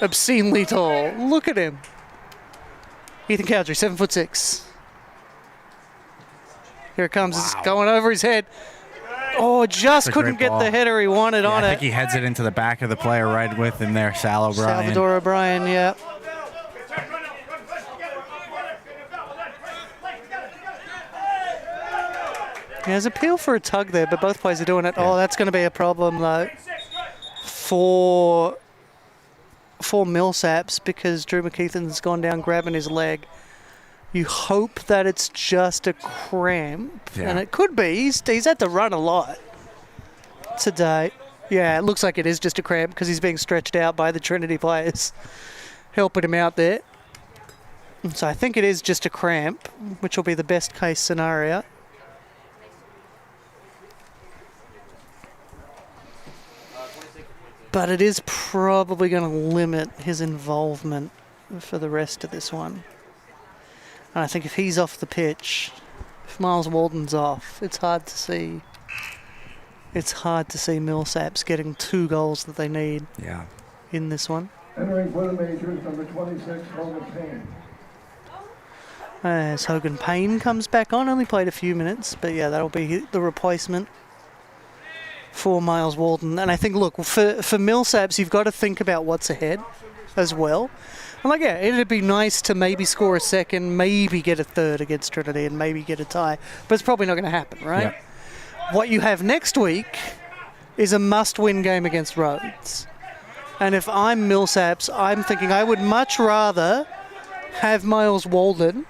obscenely tall. Look at him. Ethan Cowdrey, 7'6". Here it comes. It's going over his head. Oh, just That's a couldn't great get ball. the header he wanted on I it. think he heads it into the back of the player right with him there, Sal O'Brien. Salvador O'Brien, yeah. There's appeal for a tug there, but both players are doing it. Oh, that's going to be a problem, though, for Millsaps, because Drew McKeithen's gone down grabbing his leg. You hope that it's just a cramp, and it could be. He's had to run a lot today. Yeah, it looks like it is just a cramp because he's being stretched out by the Trinity players helping him out there. So I think it is just a cramp, which will be the best case scenario. But it is probably going to limit his involvement for the rest of this one. And I think if he's off the pitch, if Miles Walden's off, it's hard to see. It's hard to see Millsaps getting 2 goals that they need in this one. Entering for the majors, number 26, Hogan Payne. As Hogan Payne comes back on, only played a few minutes, but yeah, that'll be the replacement for Miles Walden. And I think, look, for Millsaps, you've got to think about what's ahead as well. I'm like, yeah, it'd be nice to maybe score a second, maybe get a third against Trinity, and maybe get a tie. But it's probably not going to happen, right? Yep. What you have next week is a must-win game against Rhodes. And if I'm Millsaps, I'm thinking I would much rather have Miles Walden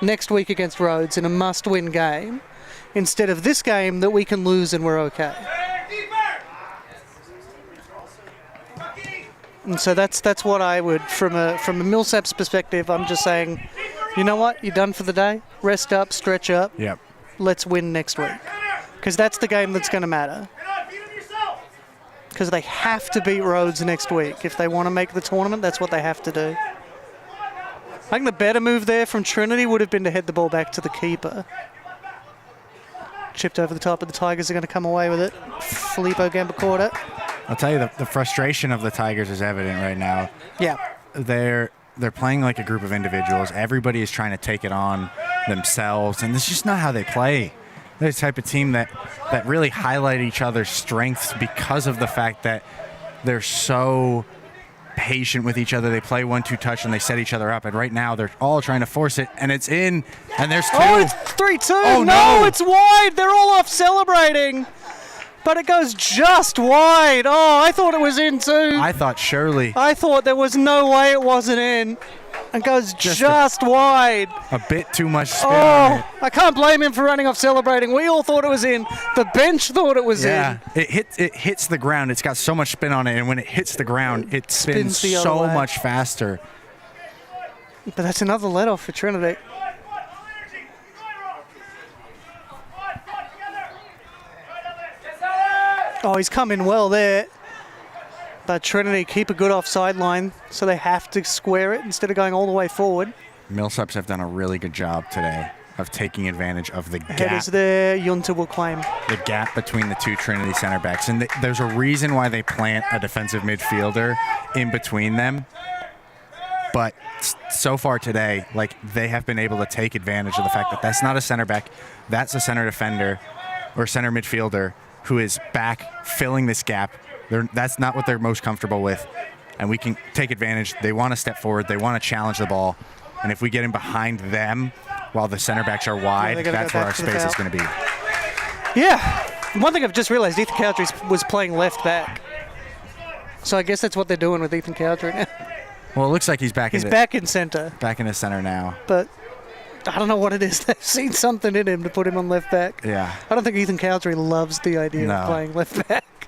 next week against Rhodes in a must-win game instead of this game that we can lose and we're okay. And so that's what I would, from a Millsaps perspective, I'm just saying, you know what, you're done for the day, rest up, stretch up, Yep. let's win next week. Because that's the game that's going to matter. Because they have to beat Rhodes next week. If they want to make the tournament, that's what they have to do. I think the better move there from Trinity would have been to head the ball back to the keeper. Chipped over the top, but the Tigers are going to come away with it. Filippo Gambacorda. I'll tell you, the frustration of the Tigers is evident right now. Yeah. They're playing like a group of individuals. Everybody is trying to take it on themselves, and it's just not how they play. They're the type of team that really highlight each other's strengths because of the fact that they're so patient with each other. They play 1-2 touch and they set each other up. And right now they're all trying to force it, and it's in. And there's 2. Oh, it's 3-2. Oh, no, no, it's wide. They're all off celebrating. But it goes just wide. Oh, I thought it was in too. I thought surely I thought there was no way it wasn't in. It goes just wide. a bit too much spin on it. I can't blame him for running off celebrating. We all thought it was in. The bench thought it was in. It hits the ground. It's got so much spin on it, and when it hits the ground, it spins the other so way. much faster. But that's another let-off for Trinity. Oh, he's come in well there. But Trinity keep a good offside line, so they have to square it instead of going all the way forward. Millsaps have done a really good job today of taking advantage of the Head gap. is there. Junta will claim. The gap between the 2 Trinity center backs. And there's a reason why they plant a defensive midfielder in between them. But so far today, like, they have been able to take advantage of the fact that that's not a center back, that's a center defender or center midfielder who is back filling this gap. That's not what they're most comfortable with. And we can take advantage. They want to step forward. They want to challenge the ball. And if we get in behind them while the center backs are wide, that's where our space is going to be. Yeah. One thing I've just realized, Ethan Cowdrey was playing left back. So I guess that's what they're doing with Ethan Cowdrey now. Well, it looks like he's back. He's back in centre. Back in the center now. But I don't know what it is. They've seen something in him to put him on left back. Yeah. I don't think Ethan Cowdery loves the idea No. of playing left back.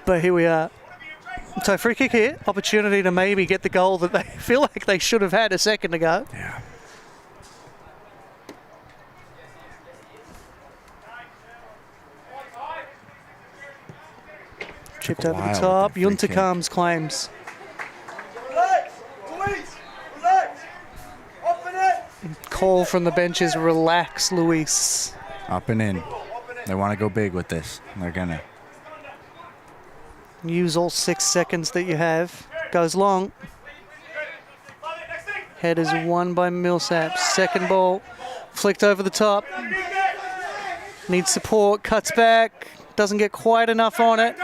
But here we are. So free kick here. Opportunity to maybe get the goal that they feel like they should have had a second ago. Yeah. Chipped over the top. Yuntakam's claims. Relax, Luis, relax. Open it. Call from the benches, relax, Luis. Up and in. They want to go big with this. They're going to. Use all 6 seconds that you have. Goes long. Head is won by Millsaps. Second ball. Flicked over the top. Needs support. Cuts back. Doesn't get quite enough on it.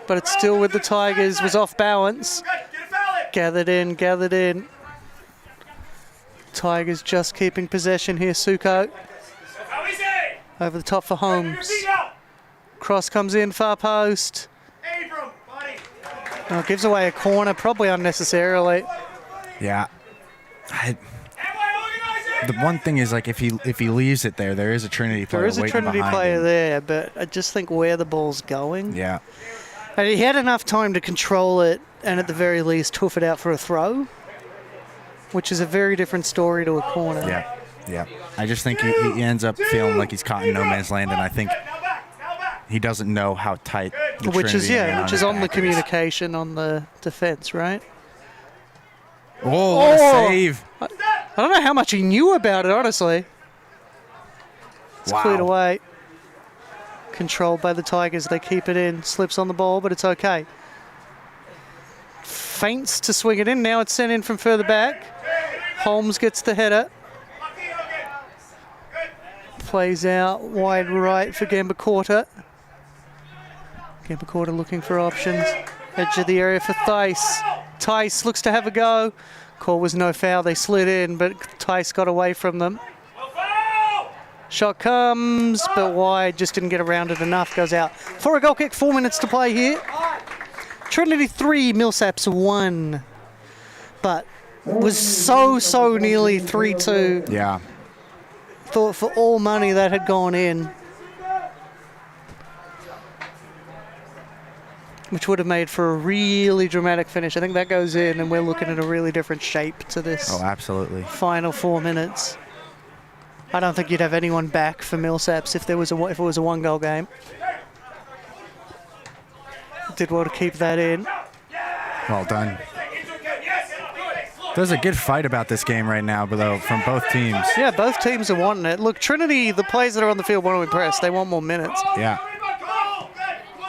But it's still with the Tigers. Was off balance. Gathered in, gathered in. Tigers just keeping possession here. Suko. Over the top for Holmes. Cross comes in, far post. Oh, gives away a corner, probably unnecessarily. Yeah. The one thing is, like, if he leaves it there is a Trinity player. There is a waiting Trinity behind player him. there, but I just think where the ball's going. Yeah. And he had enough time to control it and at the very least hoof it out for a throw, which is a very different story to a corner. Yeah. Yeah. I just think he ends up feeling like he's caught in no man's land, and I think he doesn't know how tight the Which is Trinity man which is on the back communication on the defense, right? Oh, what a save. I don't know how much he knew about it, honestly. It's cleared away. Controlled by the Tigers. They keep it in. Slips on the ball, but it's okay. Feints to swing it in. Now it's sent in from further back. Holmes gets the header. Plays out wide right for Gambacorta. Gambacorta looking for options. Edge of the area for Theis. Theis looks to have a go. Call was no foul. They slid in, but Theis got away from them. Shot comes, but wide. Just didn't get around it enough. Goes out. For a goal kick, 4 minutes to play here. Trinity 3, Millsaps 1. But was so nearly 3-2. Yeah. Thought for all money that had gone in. Which would have made for a really dramatic finish. I think that goes in and we're looking at a really different shape to this Oh, absolutely. final 4 minutes. I don't think you'd have anyone back for Millsaps if it was a 1-goal game. Did well to keep that in. Well done. There's a good fight about this game right now, though, from both teams. Yeah, both teams are wanting it. Look, Trinity, the players that are on the field want to impress. They want more minutes. Yeah.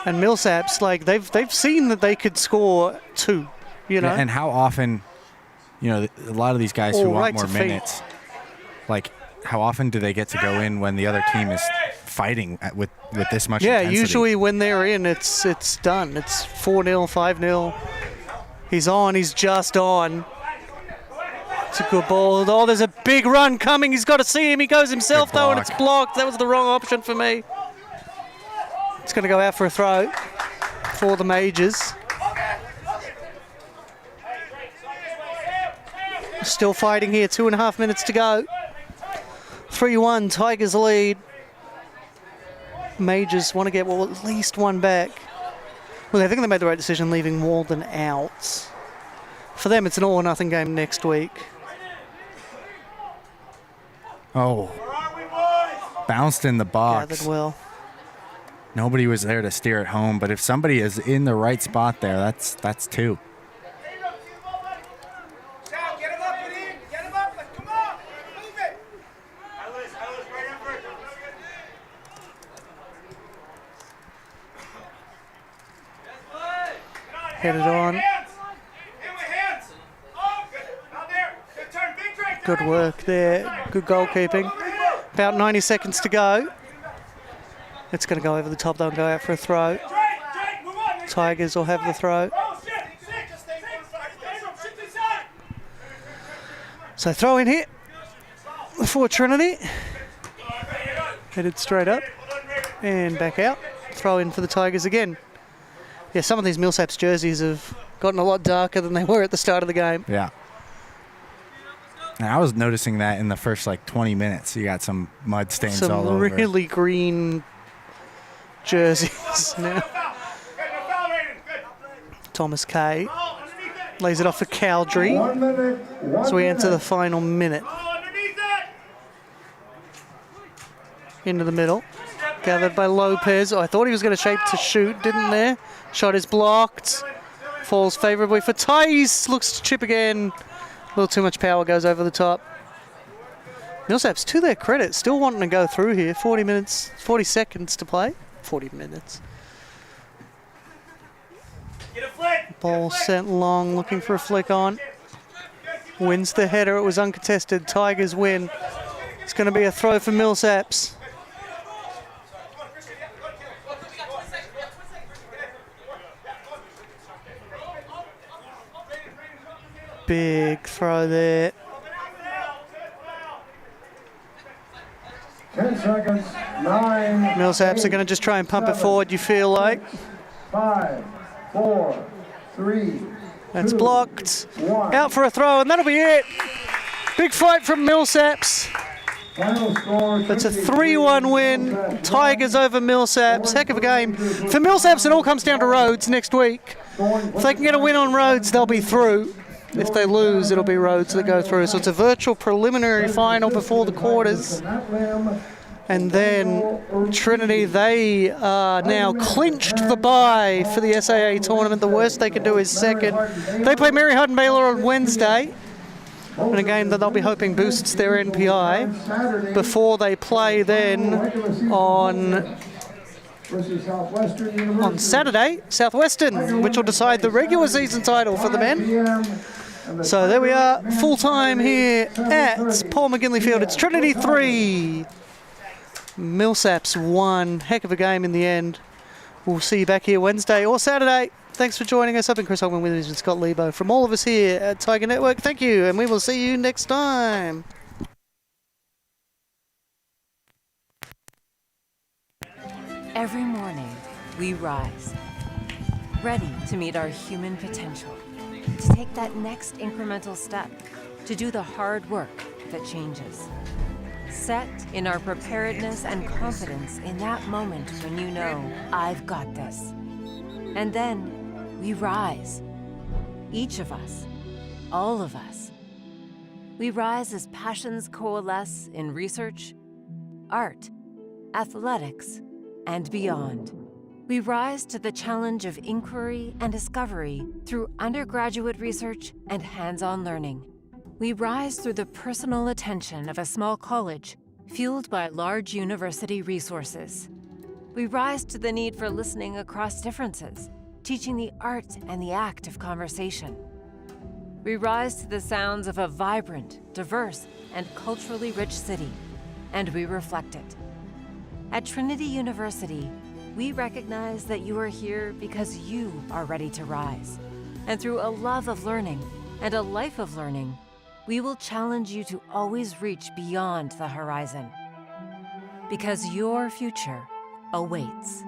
And Millsaps, like, they've seen that they could score 2, you know? And how often, a lot of these guys who All want right more to feet. minutes, like, how often do they get to go in when the other team is fighting with this much intensity? Usually when they're in, it's done. It's 4-0, 5-0. He's on. He's just on. It's a good ball. Oh, there's a big run coming. He's got to see him. He goes himself, Good though, and block. it's blocked. That was the wrong option for me. It's going to go out for a throw for the Majors. Still fighting here. 2.5 minutes to go. 3-1. Tigers lead. Majors want to get at least one back. Well, I think they made the right decision leaving Walden out. For them, it's an all-or-nothing game next week. Oh. Bounced in the box. Gathered well. Nobody was there to steer it home, but if somebody is in the right spot there, that's 2. Get him up, Edine. Get him up. Come on. Move it. Headed on. Good work there. Good goalkeeping. About 90 seconds to go. It's going to go over the top, though, and go out for a throw. Tigers will have the throw. So throw in here for Trinity. Headed straight up and back out. Throw in for the Tigers again. Yeah, some of these Millsaps jerseys have gotten a lot darker than they were at the start of the game. Yeah. And I was noticing that in the first like 20 minutes. You got some mud stains all Some over. really green jerseys now. No foul rating. Good. Thomas Kay Ball underneath it. lays it off for Cowdrey. 1 minute. 1 So we enter the minute. final minute. Ball underneath it. Into the middle. Gathered by Lopez. Oh, I thought he was going to shape to shoot, didn't there? Shot is blocked. Falls favourably for Tice. Looks to chip again. A little too much power goes over the top. Millsaps, to their credit, still wanting to go through here. 40 minutes, 40 seconds to play. 40 minutes. Get a flick. Ball sent long, looking for a flick on. Wins the header. It was uncontested. Tigers win. It's going to be a throw for Millsaps. Big throw there. 10 seconds. 9. Millsaps are going to just try and pump it forward, you feel like. 5, 4, 3. That's 2, blocked. 1. Out for a throw, and that'll be it. Big fight from Millsaps. Final score. It's a 3-1 win. Tigers over Millsaps. Heck of a game. For Millsaps, it all comes down to Rhodes next week. If they can get a win on Rhodes, they'll be through. If they lose, it'll be Rhodes that go through. So it's a virtual preliminary final before the quarters. And then Trinity, they are now clinched the bye for the SAA tournament. The worst they can do is second. They play Mary Hudson Baylor on Wednesday in a game that they'll be hoping boosts their NPI before they play then on Saturday, Southwestern, which will decide the regular season title for the men. So there we are, full time here at Paul McGinley Field. It's Trinity 3, Millsaps 1. Heck of a game in the end. We'll see you back here Wednesday or Saturday. Thanks for joining us. I've been Chris Holman with and Scott Lebo. From all of us here at Tiger Network, thank you, and we will see you next time. Every morning, we rise, ready to meet our human potential, to take that next incremental step, to do the hard work that changes. Set in our preparedness and confidence in that moment when you know, I've got this. And then we rise. Each of us, all of us. We rise as passions coalesce in research, art, athletics, and beyond. We rise to the challenge of inquiry and discovery through undergraduate research and hands-on learning. We rise through the personal attention of a small college fueled by large university resources. We rise to the need for listening across differences, teaching the art and the act of conversation. We rise to the sounds of a vibrant, diverse, and culturally rich city, and we reflect it. At Trinity University, we recognize that you are here because you are ready to rise. And through a love of learning and a life of learning, we will challenge you to always reach beyond the horizon. Because your future awaits.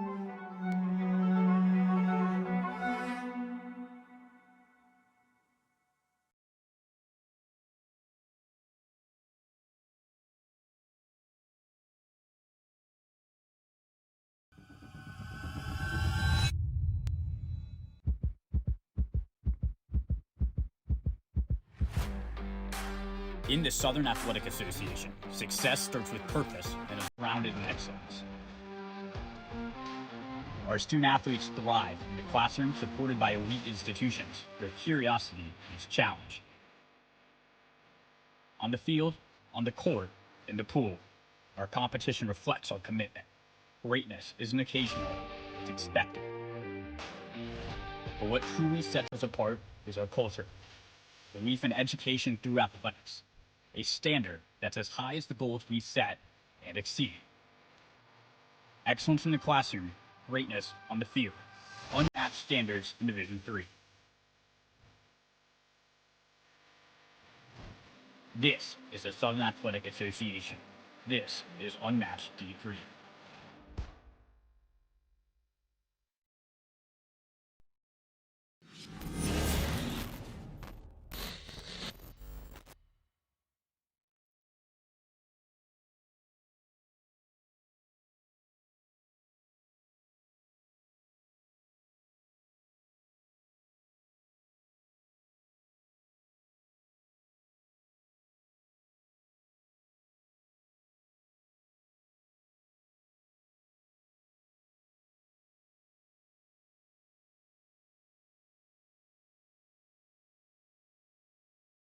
In the Southern Athletic Association, success starts with purpose and is grounded in excellence. Our student athletes thrive in the classroom supported by elite institutions. Their curiosity is challenged. On the field, on the court, in the pool, our competition reflects our commitment. Greatness isn't occasional, it's expected. But what truly sets us apart is our culture. Belief in education through athletics. A standard that's as high as the goals we set and exceed. Excellence in the classroom, greatness on the field. Unmatched standards in Division III. This is the Southern Athletic Association. This is unmatched D3.